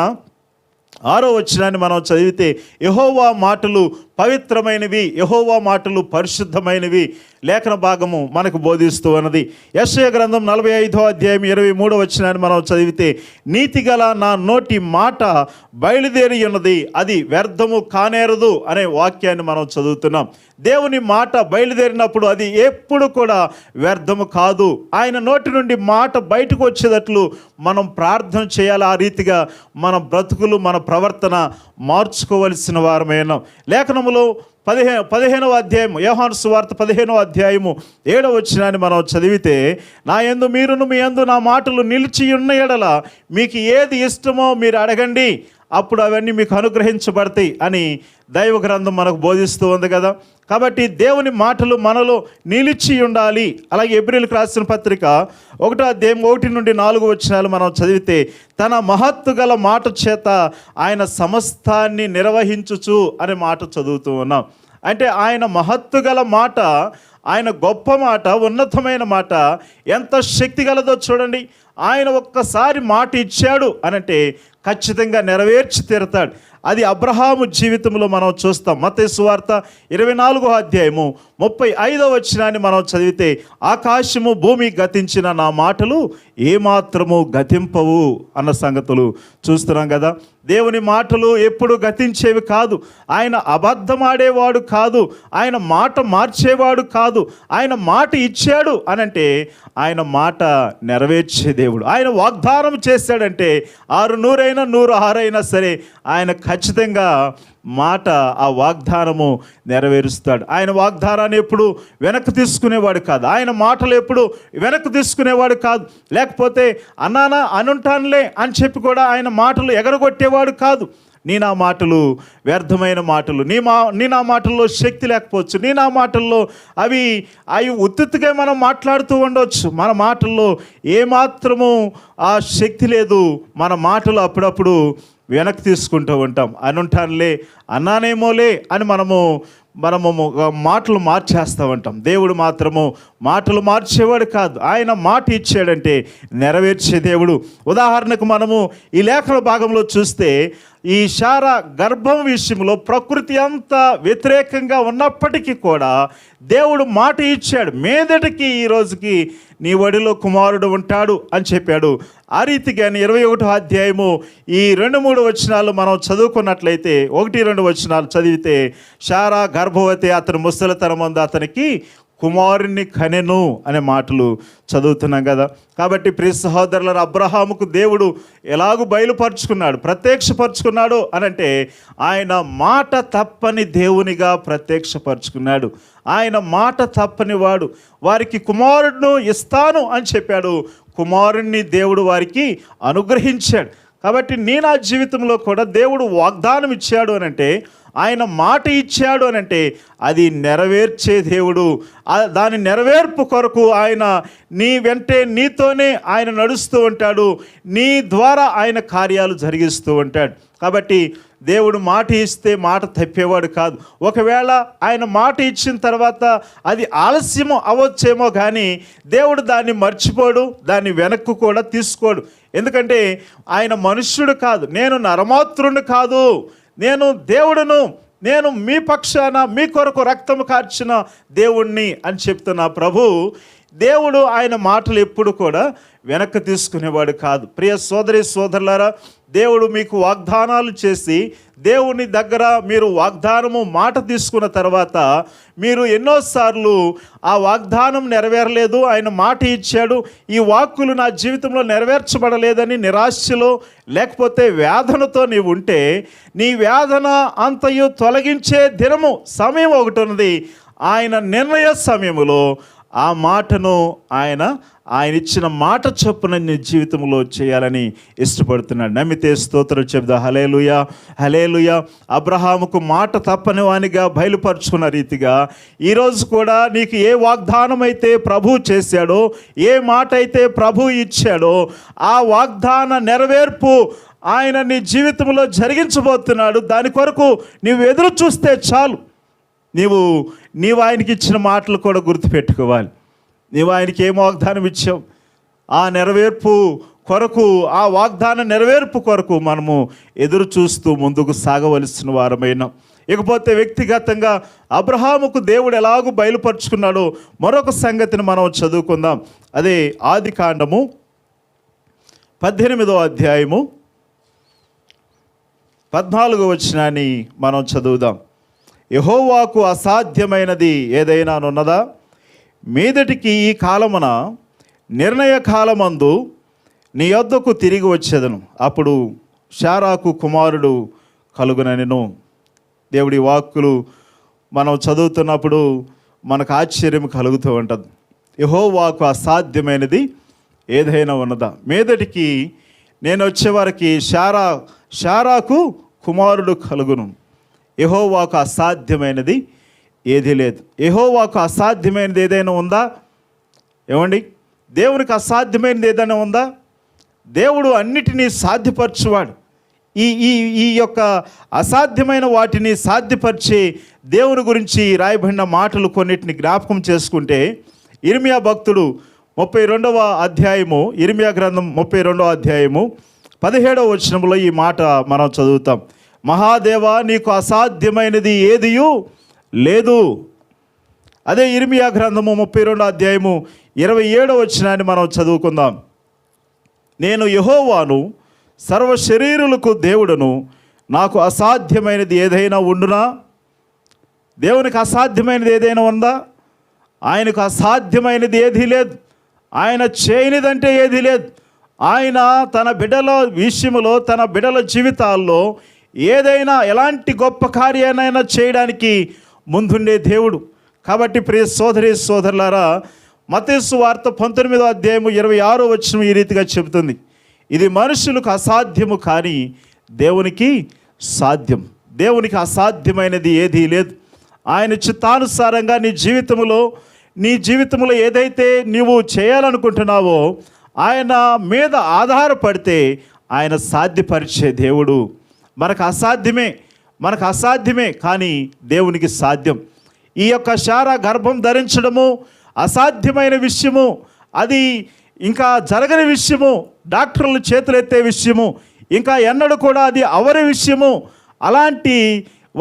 6వ వచనాన్ని మనం చదివితే యెహోవా మాటలు పవిత్రమైనవి, యెహోవా మాటలు పరిశుద్ధమైనవి లేఖన భాగము మనకు బోధిస్తూ ఉన్నది. యెషయా గ్రంథం 45వ అధ్యాయం 23వ వచనాన్ని మనం చదివితే నీతిగల నా నోటి మాట బయలుదేరి ఉన్నది, అది వ్యర్థము కానేరదు అనే వాక్యాన్ని మనం చదువుతున్నాం. దేవుని మాట బయలుదేరినప్పుడు అది ఎప్పుడు కూడా వ్యర్థము కాదు. ఆయన నోటి నుండి మాట బయటకు వచ్చేటట్లు మనం ప్రార్థన చేయాలి. ఆ రీతిగా మన బ్రతుకులు, మన ప్రవర్తన మార్చుకోవలసిన వారమైనాం. లేఖనములో 15వ అధ్యాయం, యోహాను సువార్త 15వ అధ్యాయము 7వ వచనాన్ని మనం చదివితే నా యందు మీరును మీ యందు నా మాటలు నిలిచి ఉన్న ఎడల మీకు ఏది ఇష్టమో మీరు అడగండి, అప్పుడు అవన్నీ మీకు అనుగ్రహించబడతాయి అని దైవ గ్రంథం మనకు బోధిస్తూ ఉంది కదా. కాబట్టి దేవుని మాటలు మనలో నిలిచి ఉండాలి. అలాగే హెబ్రీయులకు రాసిన పత్రిక 1వ అధ్యాయం 1 నుండి 4 వచనాలు మనం చదివితే తన మహత్తు గల మాట చేత ఆయన సమస్తాన్ని నిర్వహించుచు అనే మాట చదువుతూ ఉన్నాం. అంటే ఆయన మహత్తు గల మాట, ఆయన గొప్ప మాట, ఉన్నతమైన మాట ఎంత శక్తి గలదో చూడండి. ఆయన ఒక్కసారి మాట ఇచ్చాడు అనంటే ఖచ్చితంగా నెరవేర్చి తీరతాడు. అది అబ్రహాము జీవితంలో మనం చూస్తాం. మత్తయి సువార్త 24వ అధ్యాయము 35వ వచనాన్ని మనం చదివితే ఆకాశము భూమి గతించిన నా మాటలు ఏమాత్రము గతింపవు అన్న సంగతులు చూస్తున్నాం కదా. దేవుని మాటలు ఎప్పుడు గతించేవి కాదు. ఆయన అబద్ధమాడేవాడు కాదు, ఆయన మాట మార్చేవాడు కాదు. ఆయన మాట ఇచ్చాడు అనంటే ఆయన మాట నెరవేర్చే దేవుడు. ఆయన వాగ్దానం చేశాడంటే 600 అయినా 106 అయినా సరే ఆయన ఖచ్చితంగా మాట, ఆ వాగ్దానము నెరవేరుస్తాడు. ఆయన వాగ్దానాన్ని ఎప్పుడు వెనక్కి తీసుకునేవాడు కాదు. ఆయన మాటలు ఎప్పుడు వెనక్కి తీసుకునేవాడు కాదు. లేకపోతే అన్నానా అనుంటానులే అని చెప్పి కూడా ఆయన మాటలు ఎగరగొట్టేవాడు కాదు. నీ నా మాటలు వ్యర్థమైన మాటలు, నీ నా మాటల్లో శక్తి లేకపోవచ్చు, నీ నా మాటల్లో అవి ఉత్తుగా మనం మాట్లాడుతూ ఉండవచ్చు. మన మాటల్లో ఏమాత్రము ఆ శక్తి లేదు. మన మాటలు అప్పుడప్పుడు వెనక్కి తీసుకుంటూ ఉంటాం. అనుంటానులే, అన్నానేమోలే అని మనము మాటలు మార్చేస్తూ ఉంటాం. దేవుడు మాత్రము మాటలు మార్చేవాడు కాదు. ఆయన మాట ఇచ్చాడంటే నెరవేర్చే దేవుడు. ఉదాహరణకు మనము ఈ లేఖన భాగంలో చూస్తే ఈ శారా గర్భం విషయంలో ప్రకృతి అంతా వ్యతిరేకంగా ఉన్నప్పటికీ కూడా దేవుడు మాట ఇచ్చాడు. మీదటికి ఈ రోజుకి నీ ఒడిలో కుమారుడు ఉంటాడు అని చెప్పాడు. ఆ రీతిగా 21వ అధ్యాయము ఈ 2-3 వచనాలు మనం చదువుకున్నట్లయితే 1-2 వచనాలు చదివితే శారా గర్భవతి, అతని ముసలితనం ముందు అతనికి కుమారుణ్ణి కనెను అనే మాటలు చదువుతున్నాం కదా. కాబట్టి ప్రియ సహోదరులారా, అబ్రహాముకు దేవుడు ఎలాగూ బయలుపరుచుకున్నాడు, ప్రత్యక్షపరుచుకున్నాడు అనంటే ఆయన మాట తప్పని దేవునిగా ప్రత్యక్షపరుచుకున్నాడు. ఆయన మాట తప్పని వాడు. వారికి కుమారుడును ఇస్తాను అని చెప్పాడు. కుమారుణ్ణి దేవుడు వారికి అనుగ్రహించాడు. కాబట్టి నా జీవితంలో కూడా దేవుడు వాగ్దానం ఇచ్చాడు అనంటే, ఆయన మాట ఇచ్చాడు అనంటే అది నెరవేర్చే దేవుడు. దాని నెరవేర్పు కొరకు ఆయన నీ వెంటే, నీతోనే ఆయన నడుస్తూ ఉంటాడు. నీ ద్వారా ఆయన కార్యాలు జరిగిస్తూ ఉంటాడు. కాబట్టి దేవుడు మాట ఇస్తే మాట తప్పేవాడు కాదు. ఒకవేళ ఆయన మాట ఇచ్చిన తర్వాత అది ఆలస్యము అవ్వచ్చేమో కానీ దేవుడు దాన్ని మర్చిపోడు, దాన్ని వెనక్కు కూడా తీసుకోడు. ఎందుకంటే ఆయన మనుష్యుడు కాదు, నేను నరమాత్రుడు కాదు, నేను దేవుడును, నేను మీ పక్షాన మీ కొరకు రక్తము కార్చిన దేవుణ్ణి అని చెప్తున్న ప్రభు దేవుడు ఆయన మాటలు ఎప్పుడు కూడా వెనక్కి తీసుకునేవాడు కాదు. ప్రియ సోదరి సోదరులారా, దేవుడు మీకు వాగ్దానాలు చేసి దేవుని దగ్గర మీరు వాగ్దానము మాట తీసుకున్న తర్వాత మీరు ఎన్నోసార్లు ఆ వాగ్దానం నెరవేరలేదు, ఆయన మాట ఇచ్చాడు, ఈ వాక్కులు నా జీవితంలో నెరవేర్చబడలేదని నిరాశలో లేకపోతే వేదనతో నీవు ఉంటే నీ వేదన అంతయు తొలగించే దినము సమయం ఒకటి ఉన్నది. ఆయన నిర్ణయ సమయములో ఆ మాటను ఆయన ఇచ్చిన మాట చొప్పున నీ జీవితంలో చేయాలని ఇష్టపడుతున్నాడు. నమ్మితే స్తోత్రం చెబుదా. హల్లెలూయా, హల్లెలూయా. అబ్రహాముకు మాట తప్పని వానిగా బయలుపరుచుకున్న రీతిగా ఈరోజు కూడా నీకు ఏ వాగ్దానం అయితే ప్రభు చేశాడో, ఏ మాట అయితే ప్రభు ఇచ్చాడో, ఆ వాగ్దాన నెరవేర్పు ఆయన నీ జీవితంలో జరిగించబోతున్నాడు. దాని కొరకు నీవు ఎదురు చూస్తే చాలు. నీవు ఆయనకి ఇచ్చిన మాటలు కూడా గుర్తుపెట్టుకోవాలి. నీవు ఆయనకి ఏం వాగ్దానం ఇచ్చావు, ఆ నెరవేర్పు కొరకు, ఆ వాగ్దాన నెరవేర్పు కొరకు మనము ఎదురు చూస్తూ ముందుకు సాగవలసిన వారమైనా. ఇకపోతే వ్యక్తిగతంగా అబ్రహాముకు దేవుడు ఎలాగూ బయలుపరుచుకున్నాడో మరొక సంగతిని మనం చదువుకుందాం. అదే ఆదికాండము 18వ అధ్యాయము 14వ వచనాన్ని మనం చదువుదాం. యెహోవాకు అసాధ్యమైనది ఏదైనా ఉన్నదా? మీదటికి ఈ కాలమున నిర్ణయ కాలమందు నీ యొద్దకు తిరిగి వచ్చేదను, అప్పుడు శారాకు కుమారుడు కలుగుననెను. దేవుడి వాక్కులు మనం చదువుతున్నప్పుడు మనకు ఆశ్చర్యం కలుగుతూ ఉంటుంది. యెహోవాకు అసాధ్యమైనది ఏదైనా ఉన్నదా? మీదటికి నేను వచ్చేవారికి శారాకు కుమారుడు కలుగును. యెహోవాకు అసాధ్యమైనది ఏదీ లేదు. యెహోవాకు అసాధ్యమైనది ఏదైనా ఉందా? ఏమండి, దేవునికి అసాధ్యమైనది ఏదైనా ఉందా? దేవుడు అన్నిటినీ సాధ్యపరచువాడు. ఈ యొక్క అసాధ్యమైన వాటిని సాధ్యపరిచే దేవుని గురించి రాయబడిన మాటలు కొన్నిటిని జ్ఞాపకం చేసుకుంటే, ఇర్మియా భక్తుడు 32వ అధ్యాయము, ఇర్మియా గ్రంథం 32వ అధ్యాయము 17వ వచనంలో ఈ మాట మనం చదువుతాం. మహాదేవా, నీకు అసాధ్యమైనది ఏదియూ లేదు. అదే ఇర్మియా గ్రంథము 32వ అధ్యాయము 27వ వచనాన్ని మనం చదువుకుందాం. నేను యెహోవాను, సర్వ శరీరులకు దేవుడును, నాకు అసాధ్యమైనది ఏదైనా ఉండునా? దేవునికి అసాధ్యమైనది ఏదైనా ఉందా? ఆయనకు అసాధ్యమైనది ఏదీ లేదు. ఆయన చేయనిదంటే ఏదీ లేదు. ఆయన తన బిడ్డల విషయంలో, తన బిడ్డల జీవితాల్లో ఏదైనా ఎలాంటి గొప్ప కార్యాన్నైనా చేయడానికి ముందుండే దేవుడు. కాబట్టి ప్రియ సోదరి సోదరులారా, మత్తయి సువార్త 19వ అధ్యాయము 26వ వచనం ఈ రీతిగా చెబుతుంది. ఇది మనుషులకు అసాధ్యము కానీ దేవునికి సాధ్యం. దేవునికి అసాధ్యమైనది ఏదీ లేదు. ఆయన చిత్తానుసారంగా నీ జీవితంలో ఏదైతే నీవు చేయాలనుకుంటున్నావో ఆయన మీద ఆధారపడితే ఆయన సాధ్యపరిచే దేవుడు. మనకు అసాధ్యమే కానీ దేవునికి సాధ్యం. ఈ యొక్క శారా గర్భం ధరించడము అసాధ్యమైన విషయము, అది ఇంకా జరగని విషయము, డాక్టర్లు చేతులెత్తే విషయము, ఇంకా ఎన్నడూ కూడా అది అవరి విషయము. అలాంటి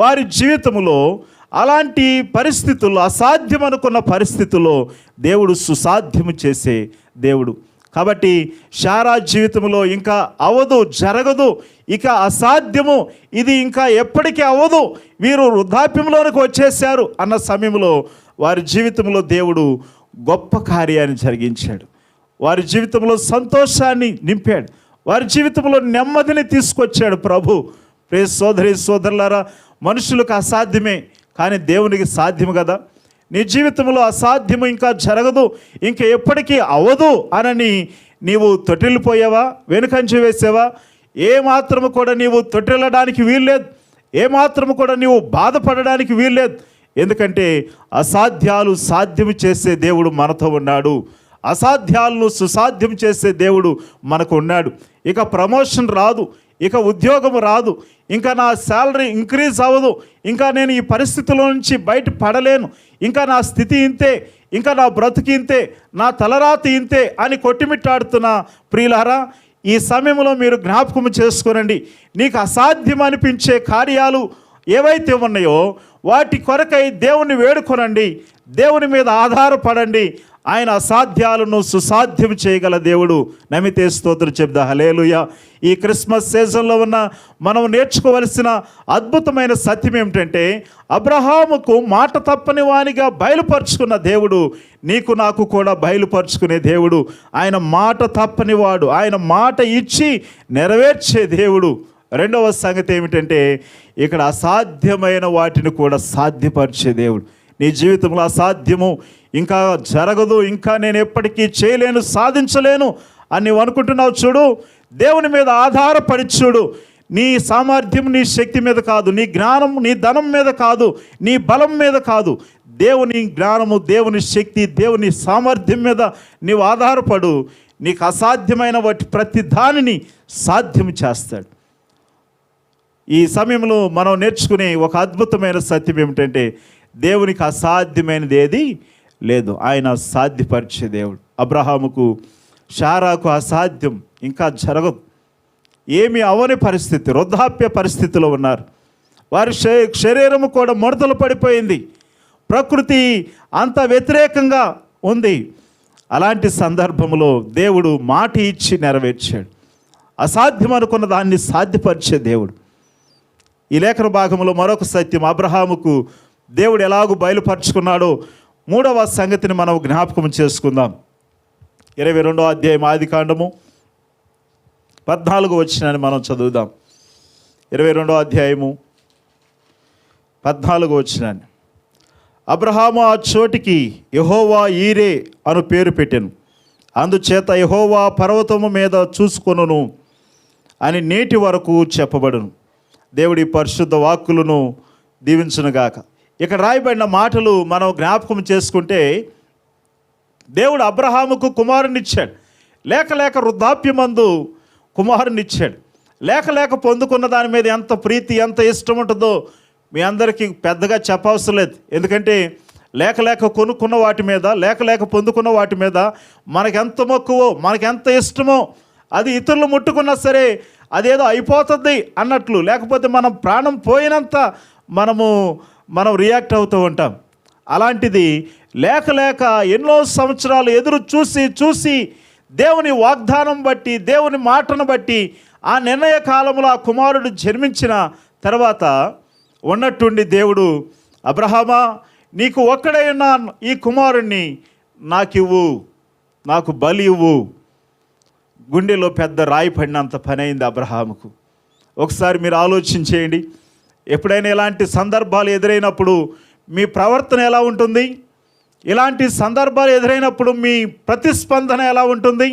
వారి జీవితంలో, అలాంటి పరిస్థితుల్లో, అసాధ్యం అనుకున్న పరిస్థితుల్లో దేవుడు సుసాధ్యము చేసే దేవుడు. కాబట్టి శారా జీవితంలో ఇంకా అవదు, జరగదు, ఇక అసాధ్యము, ఇది ఇంకా ఎప్పటికీ అవ్వదు, వీరు వృద్ధాప్యంలోనికి వచ్చేసారు అన్న సమయంలో వారి జీవితంలో దేవుడు గొప్ప కార్యాన్ని జరిగించాడు. వారి జీవితంలో సంతోషాన్ని నింపాడు. వారి జీవితంలో నెమ్మదిని తీసుకొచ్చాడు ప్రభు. ప్రియ సోదరి సోదరులారా, మనుషులకు అసాధ్యమే కానీ దేవునికి సాధ్యము కదా. నీ జీవితంలో అసాధ్యము ఇంకా జరగదు, ఇంకా ఎప్పటికీ అవ్వదు అనని నీవు తొట్టిల్లిపోయావా? వెనుకంజ వేసావా? ఏమాత్రము కూడా నీవు తొట్టిల్లడానికి వీల్లేదు, ఏమాత్రము కూడా నీవు బాధపడడానికి వీల్లేదు. ఎందుకంటే అసాధ్యాలు సాధ్యము చేసే దేవుడు మనతో ఉన్నాడు. అసాధ్యాలను సుసాధ్యం చేసే దేవుడు మనకు ఉన్నాడు. ఇక ప్రమోషన్ రాదు, ఇక ఉద్యోగం రాదు, ఇంకా నా శాలరీ ఇంక్రీజ్ అవ్వదు, ఇంకా నేను ఈ పరిస్థితుల నుంచి బయట పడలేను, ఇంకా నా స్థితి ఇంతే, ఇంకా నా బ్రతుకు ఇంతే, నా తలరాతి ఇంతే అని కొట్టిమిట్టాడుతున్న ప్రియులారా, ఈ సమయంలో మీరు జ్ఞాపకం చేసుకోనండి. నీకు అసాధ్యం అనిపించే కార్యాలు ఏవైతే ఉన్నాయో వాటి కొరకై దేవుని వేడుకొనండి, దేవుని మీద ఆధారపడండి. ఆయన అసాధ్యాలను సుసాధ్యం చేయగల దేవుడు. నమ్మితే స్తోత్రం చెప్దా. హల్లెలూయా. ఈ క్రిస్మస్ సీజన్లో ఉన్న మనం నేర్చుకోవలసిన అద్భుతమైన సత్యం ఏమిటంటే, అబ్రహాముకు మాట తప్పని వానిగా బయలుపరుచుకున్న దేవుడు నీకు నాకు కూడా బయలుపరుచుకునే దేవుడు. ఆయన మాట తప్పని వాడు, ఆయన మాట ఇచ్చి నెరవేర్చే దేవుడు. రెండవ సంగతి ఏమిటంటే, ఇక్కడ అసాధ్యమైన వాటిని కూడా సాధ్యపరిచే దేవుడు. నీ జీవితంలో అసాధ్యము ఇంకా జరగదు, ఇంకా నేను ఎప్పటికీ చేయలేను, సాధించలేను అని నువ్వు అనుకుంటున్నావు చూడు, దేవుని మీద ఆధారపడి చూడు. నీ సామర్థ్యం నీ శక్తి మీద కాదు, నీ జ్ఞానం నీ ధనం మీద కాదు, నీ బలం మీద కాదు, దేవుని జ్ఞానము, దేవుని శక్తి, దేవుని సామర్థ్యం మీద నీవు ఆధారపడు. నీకు అసాధ్యమైన వాటి ప్రతి దానిని సాధ్యం చేస్తాడు. ఈ సమయంలో మనం నేర్చుకునే ఒక అద్భుతమైన సత్యం ఏమిటంటే, దేవునికి అసాధ్యమైనది ఏది లేదు, ఆయన సాధ్యపరిచే దేవుడు. అబ్రహాముకు శారాకు అసాధ్యం ఇంకా జరగదు, ఏమీ అవని పరిస్థితి, వృద్ధాప్య పరిస్థితిలో ఉన్నారు. వారి శరీరము కూడా ముడతలు పడిపోయింది, ప్రకృతి అంత వ్యతిరేకంగా ఉంది. అలాంటి సందర్భంలో దేవుడు మాట ఇచ్చి నెరవేర్చాడు. అసాధ్యం అనుకున్న దాన్ని సాధ్యపరిచే దేవుడు. ఈ లేఖన భాగంలో మరొక సత్యం అబ్రహాముకు దేవుడు ఎలాగూ బయలుపరుచుకున్నాడో మూడవ సంగతిని మనం జ్ఞాపకం చేసుకుందాం. 22వ అధ్యాయం ఆదికాండము 14వ వచనాన్ని మనం చదువుదాం. 22వ అధ్యాయము 14వ వచనాన్ని. అబ్రహాము ఆ చోటికి యెహోవా ఈరే అను పేరు పెట్టెను, అందుచేత యెహోవా పర్వతము మీద చూసుకొనును అని నేటి వరకు చెప్పబడును. దేవుడి పరిశుద్ధ వాక్కులను దీవించునుగాక. ఇక్కడ రాయబడిన మాటలు మనం జ్ఞాపకం చేసుకుంటే, దేవుడు అబ్రహాముకు కుమారునిచ్చాడు. లేక వృద్ధాప్యమందు కుమారునిచ్చాడు. లేక పొందుకున్న దాని మీద ఎంత ప్రీతి, ఎంత ఇష్టం ఉంటుందో మీ అందరికీ పెద్దగా చెప్పవసరం లేదు. ఎందుకంటే లేక కొనుక్కున్న వాటి మీద, లేక పొందుకున్న వాటి మీద మనకెంత మక్కువో, మనకెంత ఇష్టమో, అది ఇతరులు ముట్టుకున్నా సరే అదేదో అయిపోతుంది అన్నట్లు, లేకపోతే మనం ప్రాణం పోయినంత మనం రియాక్ట్ అవుతూ ఉంటాం. అలాంటిది లేక ఎన్నో సంవత్సరాలు ఎదురు చూసి దేవుని వాగ్దానం బట్టి, దేవుని మాటను బట్టి ఆ నిర్ణయ కాలంలో ఆ కుమారుడు జన్మించిన తర్వాత ఉన్నట్టుండి దేవుడు, అబ్రహామా నీకు ఒక్కడే ఉన్న ఈ కుమారుణ్ణి నాకివ్వు, నాకు బలి ఇవ్వు. గుండెలో పెద్ద రాయి పడినంత పని అయింది అబ్రహాముకు. ఒకసారి మీరు ఆలోచించేయండి, ఎప్పుడైనా ఇలాంటి సందర్భాలు ఎదురైనప్పుడు మీ ప్రవర్తన ఎలా ఉంటుంది? ఇలాంటి సందర్భాలు ఎదురైనప్పుడు మీ ప్రతిస్పందన ఎలా ఉంటుంది?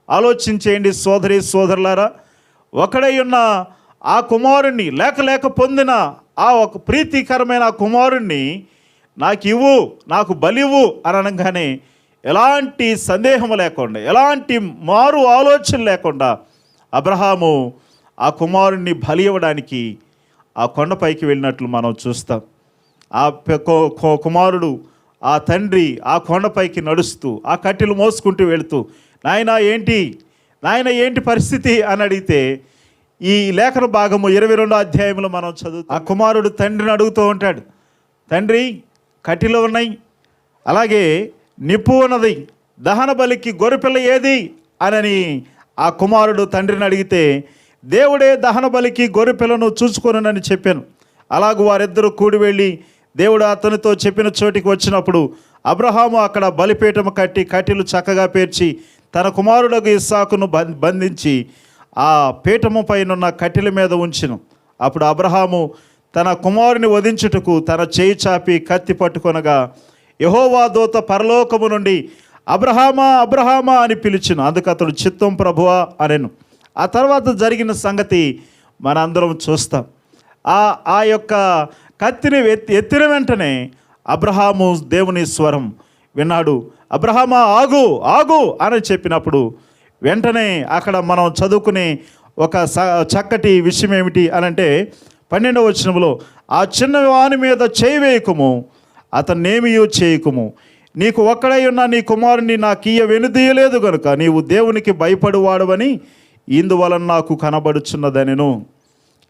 ఆలోచించేయండి సోదరి సోదరులారా. ఒకడై ఉన్న ఆ కుమారుణ్ణి, లేక పొందిన ఆ ఒక ప్రీతికరమైన ఆ కుమారుణ్ణి నాకు ఇవ్వు, నాకు బలివ్వు అని అనగానే ఎలాంటి సందేహం లేకుండా, ఎలాంటి మారు ఆలోచన లేకుండా అబ్రహాము ఆ కుమారుణ్ణి బలి ఇవ్వడానికి ఆ కొండపైకి వెళ్ళినట్లు మనం చూస్తాం. ఆ కుమారుడు, ఆ తండ్రి ఆ కొండపైకి నడుస్తూ ఆ కట్టెలు మోసుకుంటూ వెళుతూ, నాయన ఏంటి పరిస్థితి అని అడిగితే, ఈ లేఖన భాగము 22వ అధ్యాయంలో మనం ఆ కుమారుడు తండ్రిని అడుగుతూ ఉంటాడు, తండ్రి కట్టెలు ఉన్నాయి, అలాగే నిప్పు ఉన్నది, దహన బలికి గొర్రెపిల్ల ఏది అని ఆ కుమారుడు తండ్రిని అడిగితే, దేవుడే దహన బలికి గొర్రెపిల్లను చూసుకొనని చెప్పాను. అలాగూ వారిద్దరూ కూడి వెళ్ళి దేవుడు అతనితో చెప్పిన చోటికి వచ్చినప్పుడు అబ్రహాము అక్కడ బలిపీఠము కట్టి కట్టెలు చక్కగా పేర్చి తన కుమారుడకు ఇస్సాకును బంధించి ఆ పీఠము పైనున్న కట్టెల మీద ఉంచెను. అప్పుడు అబ్రహాము తన కుమారుని వధించుటకు తన చేయి చాపి కత్తి పట్టుకొనగా యెహోవా దూత పరలోకము నుండి అబ్రహామా అబ్రహామా అని పిలిచెను. అందుకు అతడు చిత్తం ప్రభువా అనెను. ఆ తర్వాత జరిగిన సంగతి మనందరం చూస్తాం. ఆ యొక్క కత్తిని ఎత్తిన వెంటనే అబ్రహాము దేవుని స్వరం విన్నాడు. అబ్రహామా ఆగు ఆగు అని చెప్పినప్పుడు వెంటనే అక్కడ మనం చదువుకునే ఒక చక్కటి విషయం ఏమిటి అనంటే 12వ వచనంలో, ఆ చిన్న వాని మీద చేయి వేయకుము, అతన్నేమియో చేయకుము, నీకు ఒక్కడై ఉన్న నీ కుమారుని నాకు ఇయ్య వెనుదీయలేదు గనుక నీవు దేవునికి భయపడువాడవని ఇందువలన నాకు కనబడుచున్నదనెను.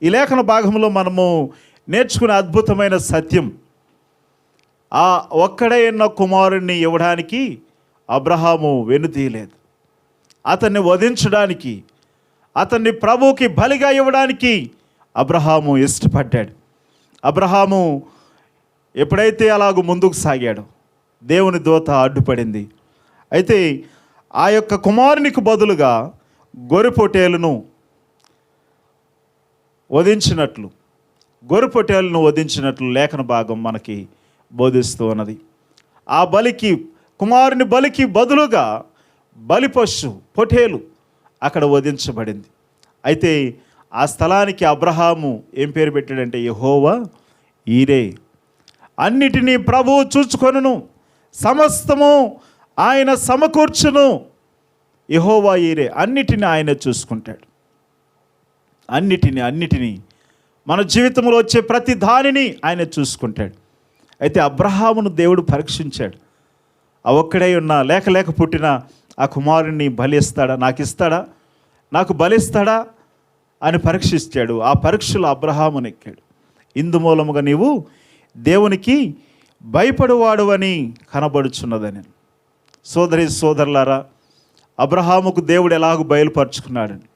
ఈ లేఖన భాగంలో మనము నేర్చుకునే అద్భుతమైన సత్యం, ఆ ఒక్కడే ఉన్న కుమారుణ్ణి ఇవ్వడానికి అబ్రహాము వెనుదీయలేదు. అతన్ని వధించడానికి, అతన్ని ప్రభువుకి బలిగా ఇవ్వడానికి అబ్రహాము ఇష్టపడ్డాడు. అబ్రహాము ఎప్పుడైతే అలాగూ ముందుకు సాగాడో దేవుని దూత అడ్డుపడింది. అయితే ఆ యొక్క కుమారునికి బదులుగా గొర్రెపొట్టేలును వధించినట్లు లేఖన భాగం మనకి బోధిస్తూ ఉన్నది. ఆ బలికి, కుమారుని బలికి బదులుగా బలిపశు పొట్టేలు అక్కడ వధించబడింది. అయితే ఆ స్థలానికి అబ్రహాము ఏం పేరు పెట్టాడంటే యెహోవా ఈరే. అన్నిటినీ ప్రభువు చూచుకొనును, సమస్తము ఆయన సమకూర్చును. యెహోవా ఈరే, అన్నిటినీ ఆయన చూసుకుంటాడు. అన్నిటినీ మన జీవితంలో వచ్చే ప్రతి దానిని ఆయన చూసుకుంటాడు. అయితే అబ్రహామును దేవుడు పరీక్షించాడు. ఆ ఒక్కడై ఉన్న లేక పుట్టిన ఆ కుమారుణ్ణి బలిస్తాడా, నాకు బలిస్తాడా అని పరీక్షిస్తాడు. ఆ పరీక్షలో అబ్రహామును ఎక్కాడు. ఇందు మూలముగా నీవు దేవునికి భయపడువాడు అని కనబడుచున్నదని. సోదరులారా, అబ్రహాముకు దేవుడు ఎలాగూ బయలుపరుచుకున్నాడని,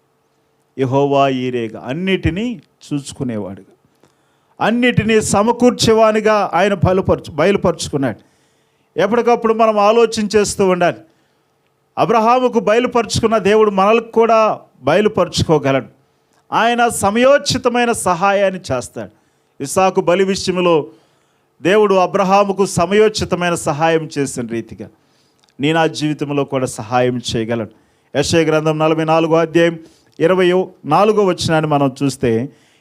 యెహోవా ఈరేగా, అన్నిటినీ చూసుకునేవాడుగా, అన్నిటినీ సమకూర్చేవానిగా ఆయన బయలుపరుచుకున్నాడు. ఎప్పటికప్పుడు మనం ఆలోచన చేస్తూ ఉండాలి. అబ్రహాముకు బయలుపరుచుకున్న దేవుడు మనలకు కూడా బయలుపరుచుకోగలడు. ఆయన సమయోచితమైన సహాయాన్ని చేస్తాడు. ఇస్సాకు బలి విషయంలో దేవుడు అబ్రహాముకు సమయోచితమైన సహాయం చేసిన రీతిగా నా జీవితంలో కూడా సహాయం చేయగలడు. యెషయా గ్రంథం 44వ అధ్యాయం 24వ వచనాన్ని మనం చూస్తే,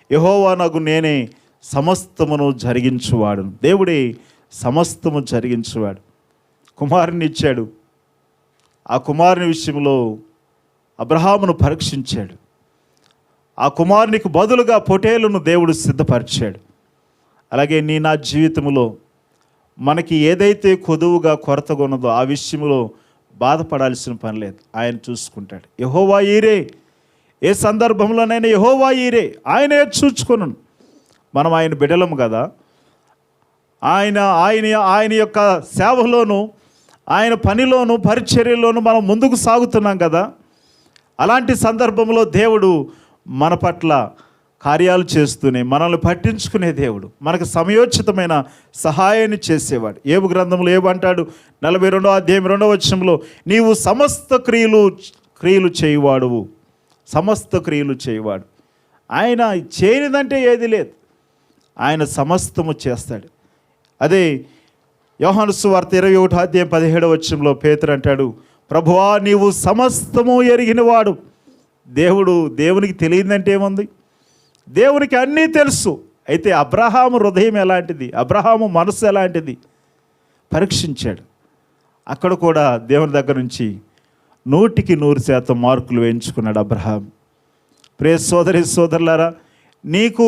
యెహోవానగు నేనే సమస్తమును జరిగించువాడు. దేవుడే సమస్తము జరిగించువాడు. కుమారుని ఇచ్చాడు. ఆ కుమారుని విషయంలో అబ్రహామును పరీక్షించాడు. ఆ కుమారునికి బదులుగా పొట్టేలును దేవుడు సిద్ధపరిచాడు. అలాగే నా జీవితంలో మనకి ఏదైతే కొదువుగా కొరతగా ఉన్నదో ఆ విషయంలో బాధపడాల్సిన పని లేదు. ఆయన చూసుకుంటాడు. యెహోవా ఈరే, ఏ సందర్భంలోనైనా యెహోవా ఈరే, ఆయనే చూసుకొను. మనం ఆయన బిడ్డలము కదా. ఆయన యొక్క సేవలోను, ఆయన పనిలోను, పరిచర్యలోను మనం ముందుకు సాగుతున్నాం కదా. అలాంటి సందర్భంలో దేవుడు మన పట్ల కార్యాలు చేస్తూనే మనల్ని పట్టించుకునే దేవుడు, మనకు సమయోచితమైన సహాయాన్ని చేసేవాడు. ఏబు గ్రంథంలో ఏమంటాడు? 42వ అధ్యాయం 2వ వచనంలో, నీవు సమస్త క్రియలు చేయువాడువు. సమస్త క్రియలు చేయువాడు. ఆయన చేయనిదంటే ఏది లేదు. ఆయన సమస్తము చేస్తాడు. అదే యోహాను సువార్త 21వ అధ్యాయం 17వ వచనంలో పేతురు అంటాడు, ప్రభువా నీవు సమస్తము ఎరిగినవాడు. దేవునికి తెలియదంటే ఏముంది? దేవునికి అన్నీ తెలుసు. అయితే అబ్రహాము హృదయం ఎలాంటిది, అబ్రహాము మనసు ఎలాంటిది పరీక్షించాడు. అక్కడ కూడా దేవుని దగ్గర నుంచి 100% మార్కులు వేయించుకున్నాడు అబ్రహాం. ప్రియ సోదరులారా, నీకు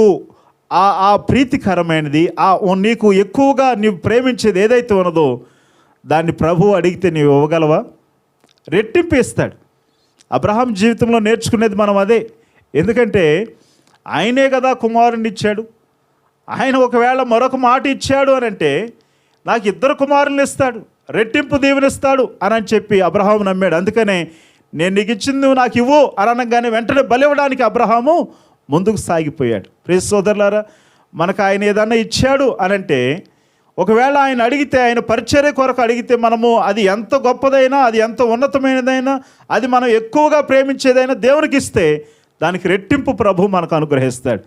ఆ ప్రీతికరమైనది, నీకు ఎక్కువగా నీవు ప్రేమించేది ఏదైతే ఉన్నదో దాన్ని ప్రభువు అడిగితే నీవు ఇవ్వగలవా? రెట్టింపు ఇస్తాడు. అబ్రహాం జీవితంలో నేర్చుకునేది మనం అదే. ఎందుకంటే ఆయనే కదా కుమారుని ఇచ్చాడు. ఆయన ఒకవేళ మరొక మాట ఇచ్చాడు అని అంటే, నాకు 2 కుమారులను ఇస్తాడు, రెట్టింపు దీవెనిస్తాడు అని చెప్పి అబ్రహాము నమ్మాడు. అందుకనే నేను నీకు ఇచ్చింది నువ్వు నాకు ఇవ్వు అని అనగానే వెంటనే బలివ్వడానికి అబ్రహాము ముందుకు సాగిపోయాడు. ప్రియ సోదరులారా, మనకు ఆయన ఏదన్నా ఇచ్చాడు అనంటే, ఒకవేళ ఆయన అడిగితే, ఆయన పరిచర్య కొరకు అడిగితే, మనము అది ఎంత గొప్పదైనా, అది ఎంత ఉన్నతమైనదైనా, అది మనం ఎక్కువగా ప్రేమించేదైనా దేవునికి ఇస్తే దానికి రెట్టింపు ప్రభు మనకు అనుగ్రహిస్తాడు.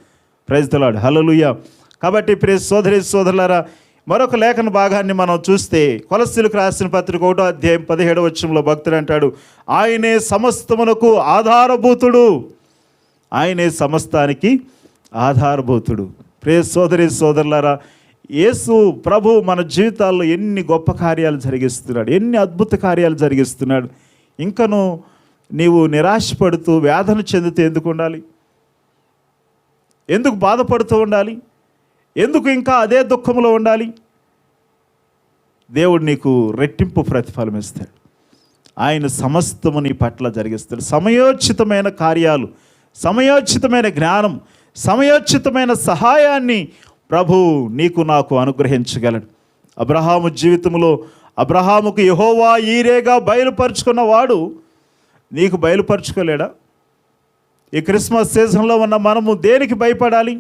ప్రైజ్ ది లార్డ్, హల్లెలూయా. కాబట్టి ప్రియ సోదరులారా, మరొక లేఖన భాగాన్ని మనం చూస్తే, కొలస్సీలకు రాసిన పత్రిక 1వ అధ్యాయం 17వ వచనంలో భక్తుడు అంటాడు, ఆయనే సమస్తమునకు ఆధారభూతుడు. ఆయనే సమస్తానికి ఆధారభూతుడు. ప్రియ సోదరులారా, యేసు ప్రభు మన జీవితాల్లో ఎన్ని గొప్ప కార్యాలు జరిగిస్తున్నాడు, ఎన్ని అద్భుత కార్యాలు జరిగిస్తున్నాడు. ఇంకను నీవు నిరాశపడుతూ వేదన చెందుతూ ఎందుకు ఉండాలి? ఎందుకు బాధపడుతూ ఉండాలి? ఎందుకు ఇంకా అదే దుఃఖంలో ఉండాలి? దేవుడు నీకు రెట్టింపు ప్రతిఫలం ఇస్తాడు. ఆయన సమస్తము నీ పట్ల జరిగిస్తాడు. సమయోచితమైన కార్యాలు, సమయోచితమైన జ్ఞానం, సమయోచితమైన సహాయాన్ని ప్రభు నీకు నాకు అనుగ్రహించగలడు. అబ్రహాము జీవితంలో అబ్రహాముకు యెహోవా ఈరేగా బయలుపరుచుకున్నవాడు నీకు బయలుపరుచుకోలేడా? ఈ క్రిస్మస్ సీజన్లో ఉన్న మనము దేనికి భయపడాలి?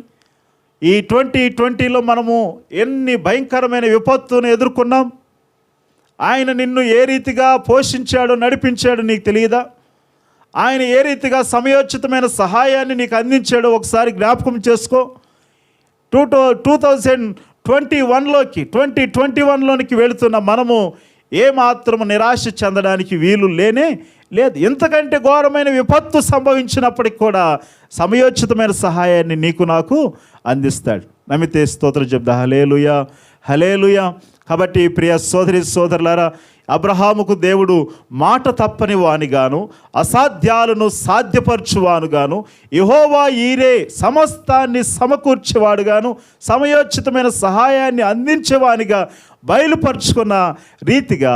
ఈ 2020లో మనము ఎన్ని భయంకరమైన విపత్తును ఎదుర్కొన్నాం. ఆయన నిన్ను ఏ రీతిగా పోషించాడో నడిపించాడో నీకు తెలియదా? ఆయన ఏ రీతిగా సమయోచితమైన సహాయాన్ని నీకు అందించాడో ఒకసారి జ్ఞాపకం చేసుకో. 2021లోనికి వెళుతున్న మనము ఏమాత్రం నిరాశ చెందడానికి వీలు లేనే లేదు. ఇంతకంటే ఘోరమైన విపత్తు సంభవించినప్పటికి కూడా సమయోచితమైన సహాయాన్ని నీకు నాకు అందిస్తాడు. నమ్మితే స్తోత్రం చెప్దా. హల్లెలూయా, హల్లెలూయా. కాబట్టి ప్రియ సోదరి సోదరులారా, అబ్రహాముకు దేవుడు మాట తప్పని వానిగాను, అసాధ్యాలను సాధ్యపరచువానుగాను, యెహోవా ఈరే సమస్తాన్ని సమకూర్చేవాడుగాను, సమయోచితమైన సహాయాన్ని అందించేవానిగా బయలుపరుచుకున్న రీతిగా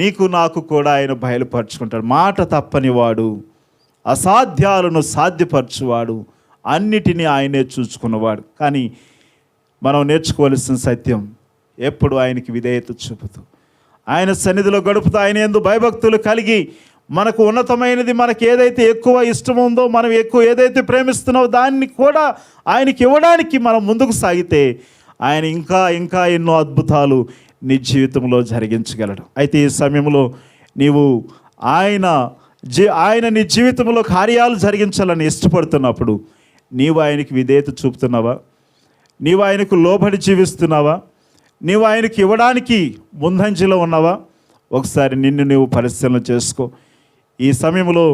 నీకు నాకు కూడా ఆయన బయలుపరుచుకుంటాడు. మాట తప్పని వాడు, అసాధ్యాలను సాధ్యపరచువాడు, అన్నిటినీ ఆయనే చూసుకున్నవాడు. కానీ మనం నేర్చుకోవలసిన సత్యం, ఎప్పుడు ఆయనకి విధేయత చూపుతూ ఆయన సన్నిధిలో గడుపుతూ ఆయన యందు భయభక్తులు కలిగి మనకు ఉన్నతమైనది, మనకు ఏదైతే ఎక్కువ ఇష్టం ఉందో, మనం ఎక్కువ ఏదైతే ప్రేమిస్తున్నామో దాన్ని కూడా ఆయనకి ఇవ్వడానికి మనం ముందుకు సాగితే ఆయన ఇంకా ఇంకా ఎన్నో అద్భుతాలు నీ జీవితంలో జరిగించగలడు. అయితే ఈ సమయంలో నీవు ఆయన నీ జీవితంలో కార్యాలు జరిగించాలని ఇష్టపడుతున్నప్పుడు నీవు ఆయనకి విధేయత చూపుతున్నావా? నీవు ఆయనకు లోబడి జీవిస్తున్నావా? నీవు ఆయనకి ఇవ్వడానికి ముందంజలో ఉన్నావా? ఒకసారి నిన్ను నీవు పరిశీలన చేసుకో. ఈ సమయంలో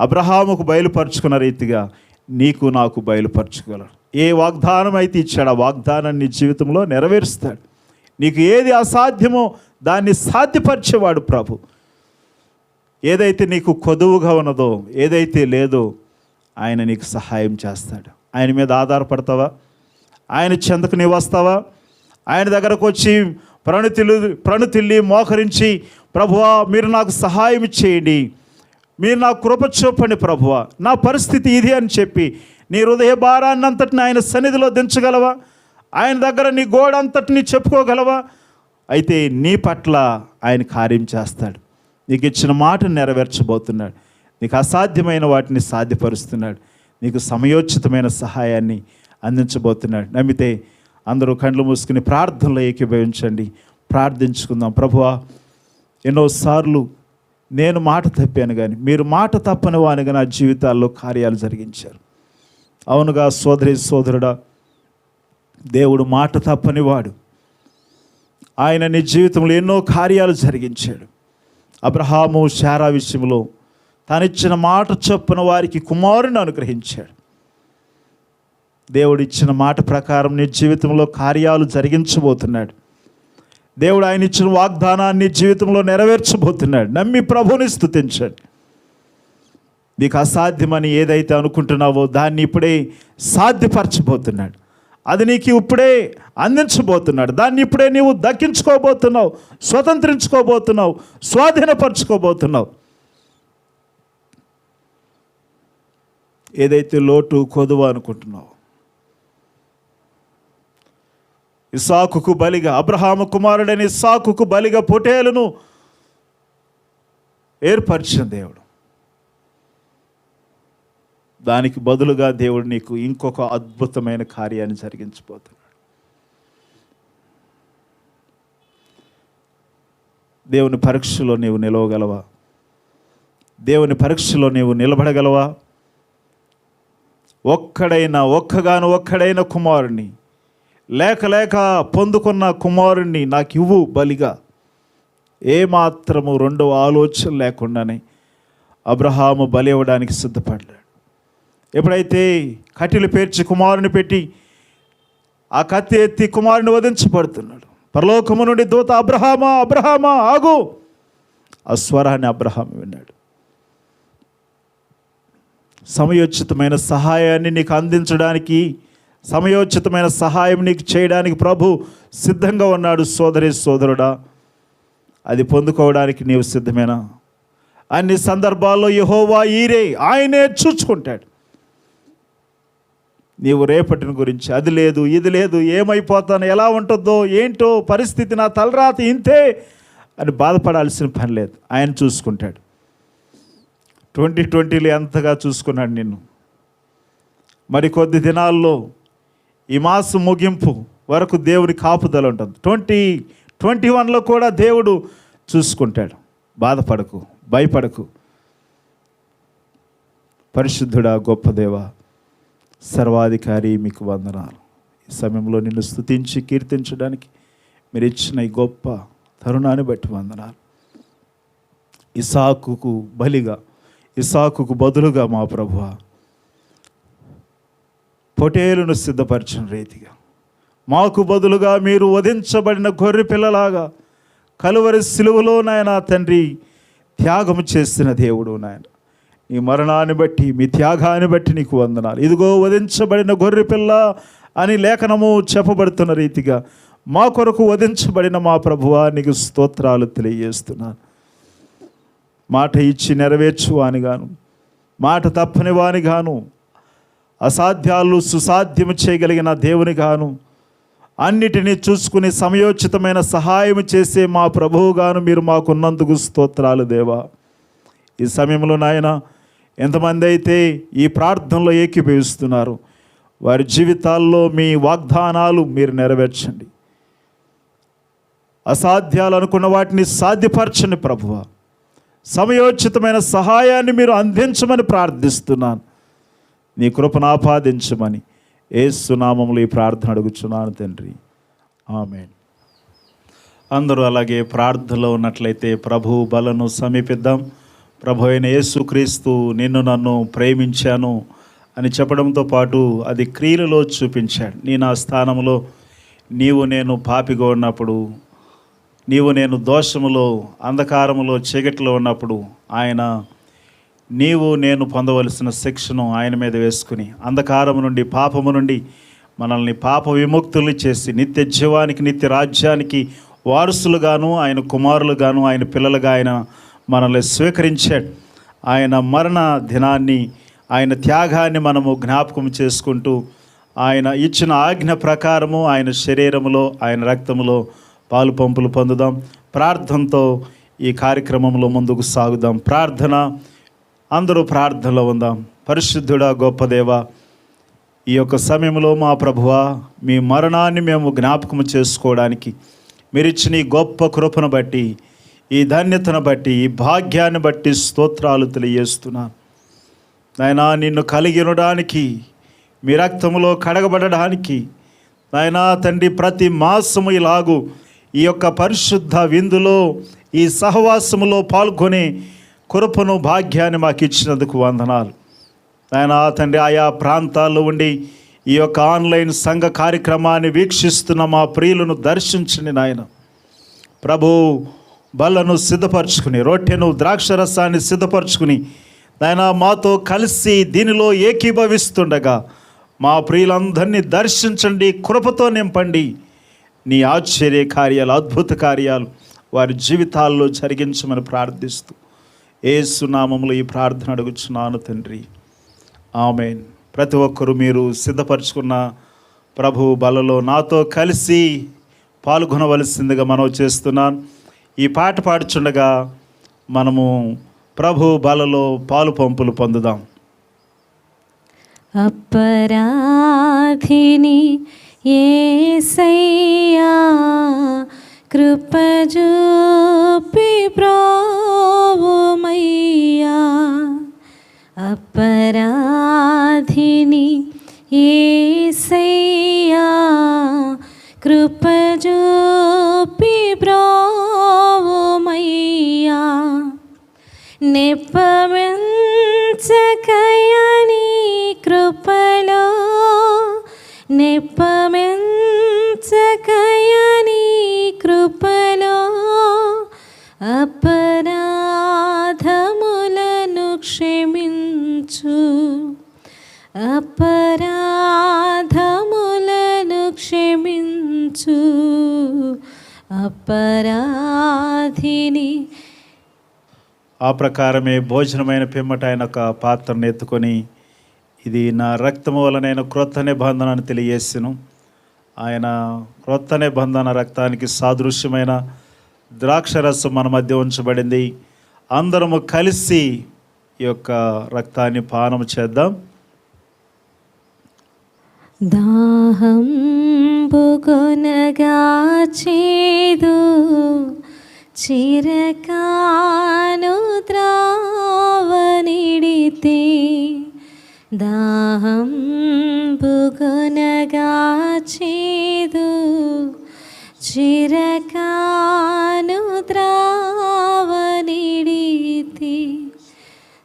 అబ్రహాముకు బయలుపరుచుకున్న రీతిగా నీకు నాకు బయలుపరచుకోగలడు. ఏ వాగ్దానం అయితే ఇచ్చాడు ఆ వాగ్దానాన్ని నీ జీవితంలో నెరవేరుస్తాడు. నీకు ఏది అసాధ్యమో దాన్ని సాధ్యపరిచేవాడు ప్రభు. ఏదైతే నీకు కొదువుగా ఉన్నదో, ఏదైతే లేదో ఆయన నీకు సహాయం చేస్తాడు. ఆయన మీద ఆధారపడతావా? ఆయన చెంతకు నీవు వస్తావా? ఆయన దగ్గరకు వచ్చి ప్రణుతిల్లి మోకరించి, ప్రభువా మీరు నాకు సహాయం చేయండి, మీరు నాకు కృప చూపండి ప్రభువా, నా పరిస్థితి ఇది అని చెప్పి నీ హృదయ భారాన్ని అంతటిని ఆయన సన్నిధిలో దించగలవా? ఆయన దగ్గర నీ గోడ అంతటిని చెప్పుకోగలవా? అయితే నీ పట్ల ఆయన కార్యం చేస్తాడు. నీకు ఇచ్చిన మాటను నెరవేర్చబోతున్నాడు. నీకు అసాధ్యమైన వాటిని సాధ్యపరుస్తున్నాడు. నీకు సమయోచితమైన సహాయాన్ని అందించబోతున్నాడు. నమ్మితే అందరూ కళ్ళు మూసుకుని ప్రార్థనలో ఏకీభవించండి. ప్రార్థించుకుందాం. ప్రభువా, ఎన్నోసార్లు నేను మాట తప్పాను, కానీ మీరు మాట తప్పని వానిగా నా జీవితాల్లో కార్యాలు జరిగించారు. అవునుగా సోదరి సోదరుడా, దేవుడు మాట తప్పని వాడు. ఆయన నీ జీవితంలో ఎన్నో కార్యాలు జరిగించాడు. అబ్రహాము శారా విషయంలో తానిచ్చిన మాట చొప్పున వారికి కుమారుని అనుగ్రహించాడు. దేవుడు ఇచ్చిన మాట ప్రకారం నీ జీవితంలో కార్యాలు జరిగించబోతున్నాడు. దేవుడు ఆయన ఇచ్చిన వాగ్దానాన్ని జీవితంలో నెరవేర్చబోతున్నాడు. నమ్మి ప్రభుని స్తుతించండి. నీకు అసాధ్యమని ఏదైతే అనుకుంటున్నావో దాన్ని ఇప్పుడే సాధ్యపరచబోతున్నాడు. అది నీకు ఇప్పుడే అందించబోతున్నాడు. దాన్ని ఇప్పుడే నీవు దక్కించుకోబోతున్నావు, స్వతంత్రించుకోబోతున్నావు, స్వాధీనపరచుకోబోతున్నావు. ఏదైతే లోటు కొదువ అనుకుంటున్నావు, ఇస్సాకుకు బలిగా, అబ్రహాము కుమారుడైన ఇస్సాకుకు బలిగా పొటేలును ఏర్పరిచిన దేవుడు, దానికి బదులుగా దేవుడు నీకు ఇంకొక అద్భుతమైన కార్యాన్ని జరిగించబోతున్నాడు. దేవుని పరీక్షలో నీవు నిలవగలవా? దేవుని పరీక్షలో నీవు నిలబడగలవా? ఒక్కడైన కుమారుణ్ణి లేక పొందుకున్న కుమారుణ్ణి నాకు ఇవ్వు బలిగా. ఏమాత్రము రెండవ ఆలోచన లేకుండానే అబ్రహాము బలి ఇవ్వడానికి సిద్ధపడ్డాడు. ఎప్పుడైతే కట్టెలు పేర్చి కుమారుని పెట్టి ఆ కత్తి ఎత్తి కుమారుని వధించబడుతున్నాడు, పరలోకము నుండి దూత అబ్రహామా అబ్రహామా ఆగు, ఆ స్వరాన్ని అబ్రహాము విన్నాడు. సమయోచితమైన సహాయాన్ని నీకు అందించడానికి, సమయోచితమైన సహాయం నీకు చేయడానికి ప్రభు సిద్ధంగా ఉన్నాడు. సోదరి సోదరుడా, అది పొందుకోవడానికి నీవు సిద్ధమేనా? అన్ని సందర్భాల్లో యెహోవా ఈరే, ఆయనే చూసుకుంటాడు. నీవు రేపటిని గురించి అది లేదు ఇది లేదు, ఏమైపోతాను, ఎలా ఉంటుందో ఏంటో పరిస్థితి, నా తలరాత ఇంతే అని బాధపడాల్సిన పని లేదు. ఆయన చూసుకుంటాడు. 2020లో ఎంతగా చూసుకున్నాడు నిన్ను. మరి కొద్ది దినాల్లో ఈ మాసం ముగింపు వరకు దేవుని కాపుదల ఉంటుంది. 2021లో కూడా దేవుడు చూసుకుంటాడు. బాధపడకు, భయపడకు. పరిశుద్ధుడా, గొప్ప దేవ, సర్వాధికారి, మీకు వందనాలు. ఈ సమయంలో నిన్ను స్తుతించి కీర్తించడానికి మీరు ఇచ్చిన ఈ గొప్ప తరుణాన్ని బట్టి వందనాలు. ఇసాకుకు బదులుగా మా ప్రభువా పొటేలును సిద్ధపరిచిన రీతిగా మాకు బదులుగా మీరు వధించబడిన గొర్రె పిల్లలాగా కలువరి సిలువలో నాయన తండ్రి త్యాగం చేసిన దేవుడు నాయన, నీ మరణాన్ని బట్టి, మీ త్యాగాన్ని బట్టి నీకు వందనాలు. ఇదిగో వధించబడిన గొర్రె పిల్ల అని లేఖనము చెప్పబడుతున్న రీతిగా మా కొరకు వధించబడిన మా ప్రభువా నీకు స్తోత్రాలు తెలియజేస్తున్నాను. మాట ఇచ్చి నెరవేర్చువానిగాను, మాట తప్పని వానిగాను, అసాధ్యాలు సుసాధ్యము చేయగలిగిన దేవునిగాను, అన్నిటినీ చూసుకుని సమయోచితమైన సహాయం చేసే మా ప్రభువుగాను మీరు మాకున్నందుకు స్తోత్రాలు దేవా. ఈ సమయంలో నాయన ఎంతమంది అయితే ఈ ప్రార్థనలో ఏకీభవిస్తున్నారు, వారి జీవితాల్లో మీ వాగ్దానాలు మీరు నెరవేర్చండి. అసాధ్యాలు అనుకున్న వాటిని సాధ్యపరచండి ప్రభువా. సమయోచితమైన సహాయాన్ని మీరు అందించమని ప్రార్థిస్తున్నాను. నీ కృపను ఆపాదించమని యేసు నామములో ఈ ప్రార్థన అడుగుచున్నాను తండ్రి, ఆమేన్. అందరూ అలాగే ప్రార్థనలో ఉన్నట్లయితే ప్రభు బలను సమీపిద్దాం. ప్రభు అయిన యేసుక్రీస్తు నిన్ను నన్ను ప్రేమించాను అని చెప్పడంతో పాటు అది క్రియలలో చూపించాడు. నీ నా స్థానంలో నీవు నేను పాపిగా ఉన్నప్పుడు, నీవు నేను దోషములో అంధకారములో చీకటిలో ఉన్నప్పుడు ఆయన నీవు నేను పొందవలసిన శిక్షను ఆయన మీద వేసుకుని అంధకారము నుండి, పాపము నుండి మనల్ని పాప విముక్తులు చేసి నిత్య జీవానికి, నిత్య రాజ్యానికి వారసులుగాను, ఆయన కుమారులుగాను, ఆయన పిల్లలుగా ఆయన మనల్ని స్వీకరించాడు. ఆయన మరణ దినాన్ని, ఆయన త్యాగాన్ని మనము జ్ఞాపకం చేసుకుంటూ ఆయన ఇచ్చిన ఆజ్ఞ ప్రకారము ఆయన శరీరములో, ఆయన రక్తములో పాలు పంపులు పొందుదాం. ప్రార్థనతో ఈ కార్యక్రమంలో ముందుకు సాగుదాం. ప్రార్థన, అందరూ ప్రార్థనలో ఉందాం. పరిశుద్ధుడా, గొప్ప దేవ, ఈ యొక్క సమయంలో మా ప్రభువా మీ మరణాన్ని మేము జ్ఞాపకం చేసుకోవడానికి మీరిచ్చిన ఈ గొప్ప కృపను బట్టి, ఈ ధన్యతను బట్టి, ఈ భాగ్యాన్ని బట్టి స్తోత్రాలు తెలియజేస్తున్నాను. నాయనా నిన్ను కలిగి ఉండడానికి, మీ రక్తములో కడగబడడానికి నాయనా తండ్రి ప్రతి మాసము ఇలాగూ ఈ యొక్క పరిశుద్ధ విందులో, ఈ సహవాసములో పాల్గొనే కృపను, భాగ్యాన్ని మాకు ఇచ్చినందుకు వందనాలు. నాయనా తండ్రి ఆయా ప్రాంతాల్లో ఉండి ఈ యొక్క ఆన్లైన్ సంఘ కార్యక్రమాన్ని వీక్షిస్తున్న మా ప్రియులను దర్శించండి నాయన. ప్రభు బలను సిద్ధపరచుకుని, రొట్టెను, ద్రాక్షరసాన్ని సిద్ధపరచుకుని నాయన మాతో కలిసి దీనిలో ఏకీభవిస్తుండగా మా ప్రియులందరినీ దర్శించండి, కృపతో నింపండి. నీ ఆశ్చర్య కార్యాలు, అద్భుత కార్యాలు వారి జీవితాల్లో జరిగించమని ప్రార్థిస్తూ యేసు నామములో ఈ ప్రార్థన అడుగుచున్నాను తండ్రి, ఆమేన్. ప్రతి ఒక్కరూ మీరు సిద్ధపరచుకున్న ప్రభు బలలో నాతో కలిసి పాల్గొనవలసిందిగా మనవి చేస్తున్నాను. ఈ పాట పాడుచుండగా మనము ప్రభు బలలో పాలు పంపులు పొందుదాం. అపరాధిని యేసయ్యా కృప చూపి బ్రోవుమయ్యా. అపరాధిని యేసయ్యా కృప చూపి బ్రోవుమయ్యా. నెప్పమెంచకయని కృపలో, నెప్పమెంచకయని కృపలో అపరాధములను క్షమించు, అపరాధములను క్షమించు. అపరాధిని. ఆ ప్రకారమే భోజనమైన పిమ్మట ఆయన ఒక పాత్రను ఎత్తుకొని, ఇది నా రక్తము వలనైన క్రొత్త నిబంధనను తెలియజేసెను. ఆయన క్రొత్త నిబంధన రక్తానికి సాదృశ్యమైన ద్రాక్షరసం మన మధ్య ఉంచబడింది. అందరము కలిసి ఈ యొక్క రక్తాన్ని పానం చేద్దాం. దాహం బుగొనగా చేదు చిరకాను త్రావనిడితే, దాహం బుగొనగా చేదు చిరకాను త్రావనిడితే,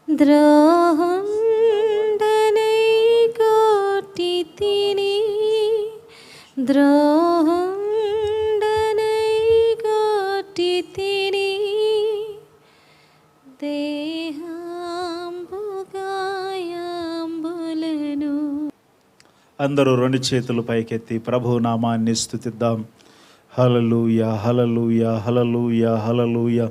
ద్రోహుండనై కోటి తిని, ద్రోహుండనై కోటి తిని, దేహంబుగాయంబులను. అందరూ రెండు చేతులు పైకెత్తి ప్రభు నామాన్ని స్తుతిద్దాం. హల్లెలూయా, హల్లెలూయా, హల్లెలూయా, హల్లెలూయా.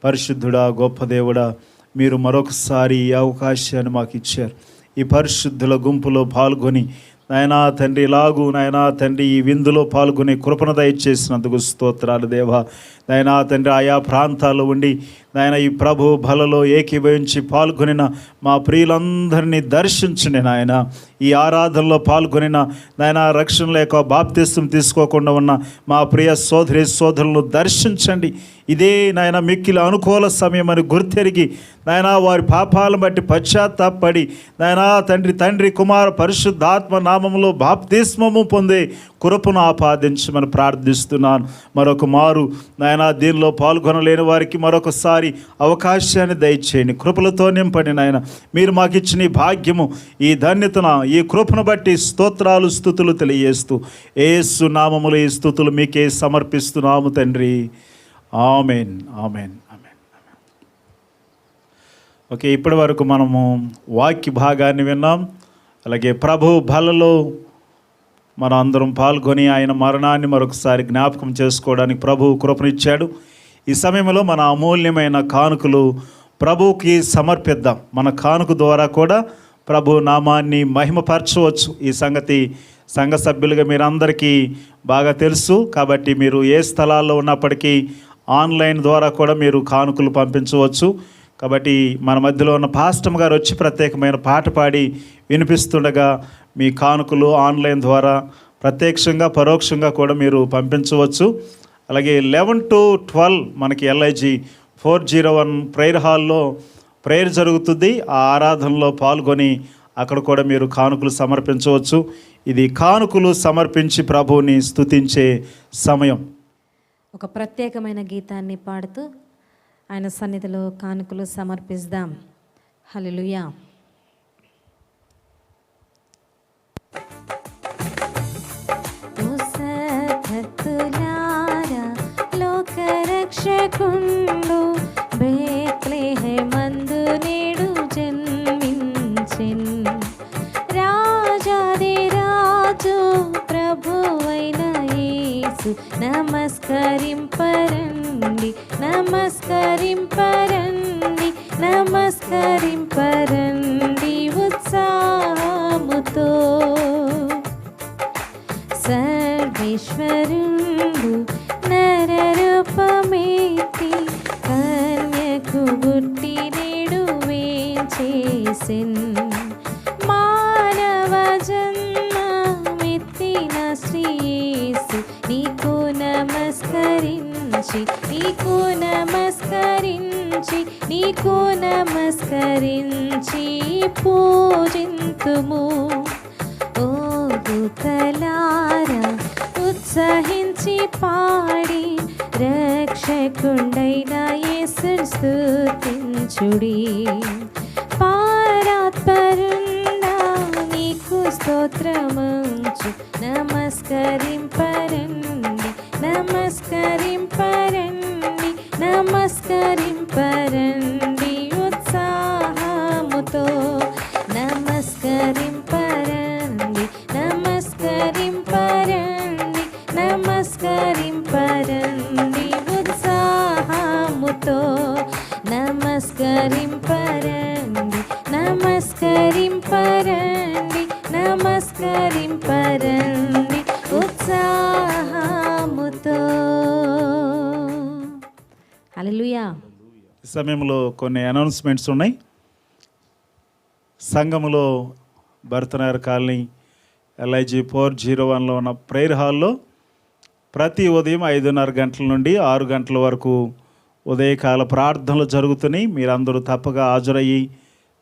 పరిశుద్ధుడా, గొప్ప దేవుడా, మీరు మరొకసారి ఈ అవకాశాన్ని మాకు ఇచ్చారు. ఈ పరిశుద్ధుల గుంపులో పాల్గొని నాయనా తండ్రి, ఇలాగూ నాయనా తండ్రి ఈ విందులో పాల్గొని కృపణ దయచేసినందుకు స్తోత్రాలు దేవా. నాయనా తండ్రి, ఆయా ప్రాంతాల్లో ఉండి నాయన ఈ ప్రభు బలలో ఏకీభవించి పాల్గొనిన మా ప్రియులందరినీ దర్శించండి నాయన. ఈ ఆరాధనలో పాల్గొనిన నాయన రక్షణ లేక బాప్తిస్తం తీసుకోకుండా ఉన్న మా ప్రియ సోదరి సోదరులను దర్శించండి. ఇదే నాయన మిక్కిలి అనుకూల సమయం అని గుర్తెరిగి నాయన వారి పాపాలను బట్టి పశ్చాత్తాపడి నాయనా తండ్రి కుమార పరిశుద్ధాత్మ నామములో బాప్తిస్మము పొందే కృపను ఆపాదించమని ప్రార్థిస్తున్నాను. మరొక మారు నాయనా దీనిలో పాల్గొనలేని వారికి మరొకసారి అవకాశాన్ని దయచేయండి. కృపలతో నింపండి నాయన. మీరు మాకు ఇచ్చిన ఈ భాగ్యము, ఈ ధన్యతను, ఈ కృపను బట్టి స్తోత్రాలు స్తుతులు తెలియజేస్తూ యేసు నామములో ఈ స్తుతులు మీకే సమర్పిస్తున్నాము తండ్రి. Amen, amen, amen. ఓకే, ఇప్పటి వరకు మనము వాక్య భాగాన్ని విన్నాం. అలాగే ప్రభు బలలో మనం అందరం పాల్గొని ఆయన మరణాన్ని మరొకసారి జ్ఞాపకం చేసుకోవడానికి ప్రభు కృపనిచ్చాడు. ఈ సమయంలో మన అమూల్యమైన కానుకలు ప్రభువుకి సమర్పిద్దాం. మన కానుక ద్వారా కూడా ప్రభు నామాన్ని మహిమపరచవచ్చు. ఈ సంగతి సంఘ సభ్యులుగా మీరందరికీ బాగా తెలుసు. కాబట్టి మీరు ఏ స్థలాల్లో ఉన్నప్పటికీ ఆన్లైన్ ద్వారా కూడా మీరు కానుకలు పంపించవచ్చు. కాబట్టి మన మధ్యలో ఉన్న పాస్టమ్ గారు వచ్చి ప్రత్యేకమైన పాట పాడి వినిపిస్తుండగా మీ కానుకలు ఆన్లైన్ ద్వారా ప్రత్యక్షంగా పరోక్షంగా కూడా మీరు పంపించవచ్చు. అలాగే 11 to 12 మనకి LIG 401 ప్రేయర్ హాల్లో ప్రేయర్ జరుగుతుంది. ఆ ఆరాధనలో పాల్గొని అక్కడ కూడా మీరు కానుకలు సమర్పించవచ్చు. ఇది కానుకలు సమర్పించి ప్రభువుని స్తుతించే సమయం. ఒక ప్రత్యేకమైన గీతాన్ని పాడుతూ ఆయన సన్నిధిలో కానుకలు సమర్పిద్దాం. హల్లెలూయా. లోకరక్షకుండు బేత్లెహేమందు నేడు జన్మించెన్, రాజాదిరాజు ప్రభువైన యేసు నమస్కరింపరండి, నమస్కరింపరండి, నమస్కరింపరండి ఉత్సాహముతో. సర్వేశ్వరుండు నరరూపమేతి కన్యకు పుట్టి నేడు వేంచేసెన్, మానవ జన్మమెత్తిన శ్రీ యేసు నీకు నమస్కరించి, నీకు నమస్కరించి, నీకు నమస్కరించి పూజింతుము. ఓ దూతలారా ఉత్సహించి పాడి రక్షకుండైన యేసుని స్తుతించుడి. పారాత్పరుండా నీకు స్తోత్రమంచు నమస్కరింపరండి, నమస్కరింపరండి, నమస్కరింపరండి ఉత్సాహముతో. నమస్కరింపరండి, నమస్కరింపరండి, నమస్కరింపరండి ఉత్సాహముతో. నమస్కరింపరండి, నమస్కరింపరండి, నమస్కరింపరండి ఉత్సాహముతో. హల్లెలూయా. ఈ సమయంలో కొన్ని అనౌన్స్మెంట్స్ ఉన్నాయి. సంఘములో భరతనగర్ కాలనీ LIG 401లో ఉన్న ప్రేయర్ హాల్లో ప్రతి ఉదయం 5:30 గంటల నుండి 6 గంటల వరకు ఉదయకాల ప్రార్థనలు జరుగుతున్నాయి. మీరందరూ తప్పగా హాజరయ్యి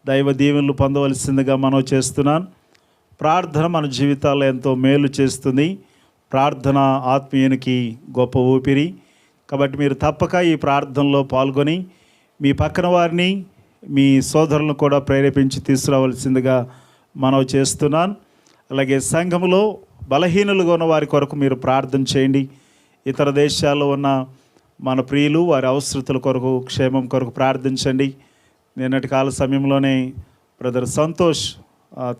దైవ దీవెనలు పొందవలసిందిగా మనవి చేస్తున్నాను. ప్రార్థన మన జీవితాల్లో ఎంతో మేలు చేస్తుంది. ప్రార్థన ఆత్మీయునికి గొప్ప ఊపిరి. కాబట్టి మీరు తప్పక ఈ ప్రార్థనలో పాల్గొని మీ పక్కన వారిని, మీ సోదరులను కూడా ప్రేరేపించి తీసుకురావలసిందిగా మనవి చేస్తున్నాను. అలాగే సంఘములో బలహీనులుగా ఉన్న వారి కొరకు మీరు ప్రార్థన చేయండి. ఇతర దేశాల్లో ఉన్న మన ప్రియులు వారి అవసరతల కొరకు, క్షేమం కొరకు ప్రార్థించండి. నిన్నటి కాల సమయంలోనే బ్రదర్ సంతోష్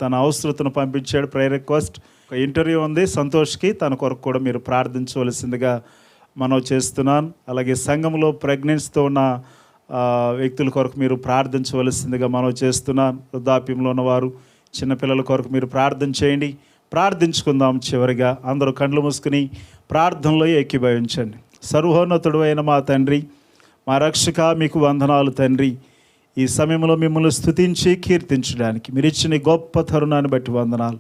తన అవసరతను పంపించాడు. ప్రేయర్ రిక్వెస్ట్, ఒక ఇంటర్వ్యూ ఉంది సంతోష్కి, తన కొరకు కూడా మీరు ప్రార్థించవలసిందిగా మనవి చేస్తున్నాను. అలాగే సంఘంలో ప్రెగ్నెన్సీతో ఉన్న వ్యక్తుల కొరకు మీరు ప్రార్థించవలసిందిగా మనవి చేస్తున్నాను. వృద్ధాప్యంలో ఉన్నవారు, చిన్నపిల్లల కొరకు మీరు ప్రార్థన చేయండి. ప్రార్థించుకుందాం. చివరిగా అందరూ కళ్ళు మూసుకుని ప్రార్థనలో ఏకీభవించండి. సర్వోన్నతుడు అయిన మా తండ్రి, మా రక్షక, మీకు వందనాలు తండ్రి. ఈ సమయంలో మిమ్మల్ని స్తుతించి కీర్తించడానికి మీరు ఇచ్చిన గొప్ప తరుణాన్ని బట్టి వందనాలు.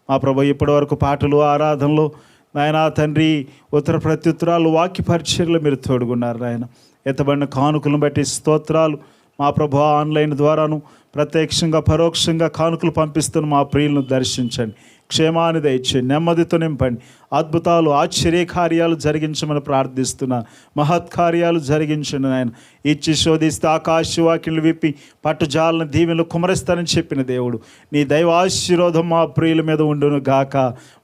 మా ప్రభు ఇప్పటివరకు పాటలు, ఆరాధనలు నాయన తండ్రి, ఉత్తర ప్రత్యుత్తరాలు, వాక్య పరిచర్లు మీరు తోడుగున్నారు నాయన. ఎత్తబడిన కానుకలను బట్టి స్తోత్రాలు. మా ప్రభు ఆన్లైన్ ద్వారాను ప్రత్యక్షంగా పరోక్షంగా కానుకలు పంపిస్తున్న మా ప్రియులను దర్శించండి. క్షేమాన్ని దయచేయండి, నెమ్మదితో నింపండి. అద్భుతాలు, ఆశ్చర్యకార్యాలు జరిగించమని ప్రార్థిస్తున్నా. మహత్కార్యాలు జరిగించండి నాయన. ఇచ్చి శోధిస్తే ఆకాశవాక్యులు విప్పి పట్టుజాలను దీవెనలు కుమరిస్తానని చెప్పిన దేవుడు, నీ దైవ ఆశీర్వాదం మా ప్రియుల మీద ఉండును గాక.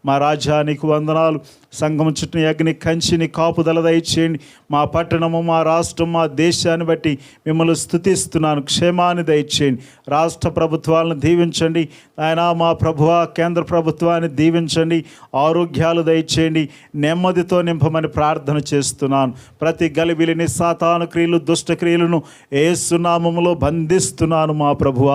మా రాజ్యానికి వందనాలు. సంఘం చుట్టూ అగ్ని కంచిని కాపుదల దయచేయండి. మా పట్టణము, మా రాష్ట్రం, మా దేశాన్ని బట్టి మిమ్మల్ని స్తుతిస్తున్నాను. క్షేమాన్ని దయచేయండి. రాష్ట్ర ప్రభుత్వాలను దీవించండి ఆయన. మా ప్రభువ కేంద్ర ప్రభుత్వాన్ని దీవించండి. ఆరోగ్యాలు దయచేయండి. నెమ్మదితో నింపమని ప్రార్థన చేస్తున్నాను. ప్రతి గలిబిలిని, సాతాను క్రియలు, దుష్ట క్రియలను యేసు నామములో బంధిస్తున్నాను. మా ప్రభువ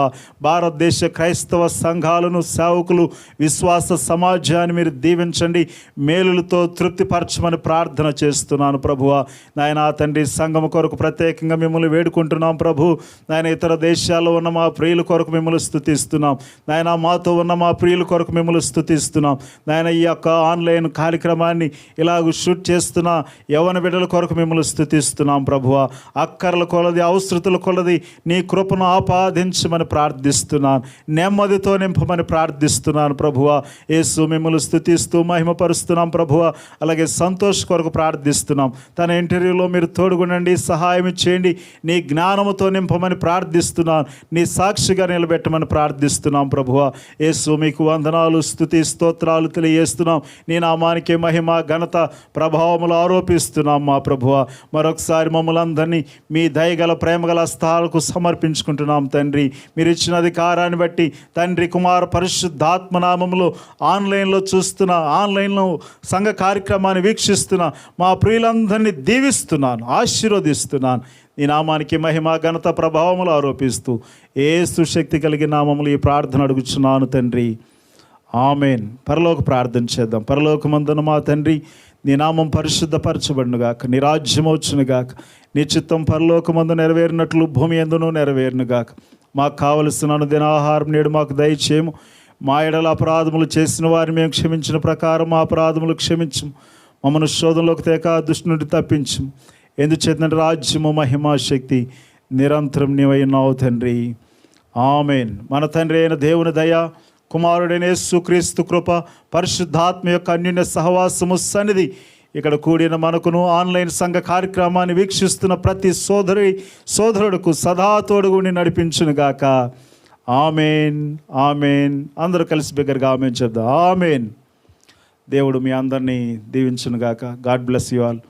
భారతదేశ క్రైస్తవ సంఘాలను, సేవకులు, విశ్వాస సమాజాన్ని మీరు దీవించండి. మేలులతో తృప్తిపరచమని ప్రార్థన చేస్తున్నాను ప్రభువ. నాయన తండ్రి, సంఘం కొరకు ప్రత్యేకంగా మిమ్మల్ని వేడుకుంటున్నాం ప్రభు. నాయన ఇతర దేశాల్లో ఉన్న మా ప్రియుల కొరకు మిమ్మల్ని స్తుతిస్తున్నాం నాయన. మాతో ఉన్న మా ప్రియుల కొరకు మిమ్మల్ని స్తుతిస్తున్నాం నాయన. ఈ యొక్క ఆన్లైన్ కార్యక్రమాన్ని ఇలాగ షూట్ చేస్తున్న యవ్వన బిడ్డల కొరకు మిమ్మల్ని స్తుతిస్తున్నాం ప్రభువ. అక్కర్ల కొలది, అవసరతల కొలది నీ కృపను ఆపాదించమని ప్రార్థిస్తున్నాను. నెమ్మదితో నింపమని ప్రార్థిస్తున్నాను ప్రభువ. యేసు మిమ్మల్ని స్తుతిస్తూ మహిమపరుస్తున్నాం ప్రభువ. అలాగే సంతోష్ కొరకు ప్రార్థిస్తున్నాం. తన ఇంటర్వ్యూలో మీరు తోడుగునండి, సహాయం చేయండి. నీ జ్ఞానముతో నింపమని ప్రార్థిస్తున్నాను. నీ సాక్షిగా నిలబెట్టమని ప్రార్థిస్తున్నాం ప్రభువ. యేసు మీకు వందనాలు, స్తుతి, స్తోత్రాలు తెలియజేస్తున్నాం. నీ నామానికి మహిమ, ఘనత, ప్రభావములు ఆరోపిస్తున్నాం మా ప్రభువ. మరొకసారి మమ్మల్ని అందరినీ మీ దయగల, ప్రేమగల హస్తాలకు సమర్పించుకుంటున్నాం తండ్రి. మీరు ఇచ్చిన అధికారాన్ని బట్టి తండ్రి, కుమార, పరిశుద్ధాత్మ నామములో ఆన్లైన్లో చూస్తున్న, ఆన్లైన్లో సంఘ కార్యక్రమాన్ని వీక్షిస్తున్న మా ప్రియులందరినీ దీవిస్తున్నాను, ఆశీర్వదిస్తున్నాను. ఈ నామానికి మహిమ, ఘనత, ప్రభావములు ఆరోపిస్తూ యేసు శక్తి కలిగిన నామములు ఈ ప్రార్థన అడుగుచున్నాను తండ్రి. ఆమెన్. పరలోక ప్రార్థన చేద్దాం. పరలోకమందున మా తండ్రి, నీ నామం పరిశుద్ధపరచబడునుగాక, నీ రాజ్యం వచ్చునుగాక, నీ చిత్తం పరలోకమందు నెరవేరినట్లు భూమి యందును నెరవేరునుగాక. మాకు కావలసిన అనుదిన ఆహారం నేడు మాకు దయచేయము. మా ఎడల అపరాధములు చేసిన వారిని మేము క్షమించిన ప్రకారం మా అపరాధములు క్షమించము. మమ్మల్ని శోధనలోకి తేక దుష్టు నుండి తప్పించము. ఎందుచేతంటే రాజ్యము, మహిమ, శక్తి నిరంతరం నీవైనావు తండ్రి. ఆమెన్. మన తండ్రి అయిన దేవుని దయ, కుమారుడైన యేసుక్రీస్తు కృప, పరిశుద్ధాత్మ యొక్క అన్యోన్య సహవాసము, సన్నిధి ఇక్కడ కూడిన మనకును, ఆన్లైన్ సంఘ కార్యక్రమాన్ని వీక్షిస్తున్న ప్రతి సోదరుడుకు సదా తోడుగుండి నడిపించునుగాక. Amen, amen. అందరూ కలిసి బిగ్గరగా ఆమెన్ చెప్దాం. ఆమెన్. దేవుడు మీ అందరినీ దీవించునుగాక. God bless you all.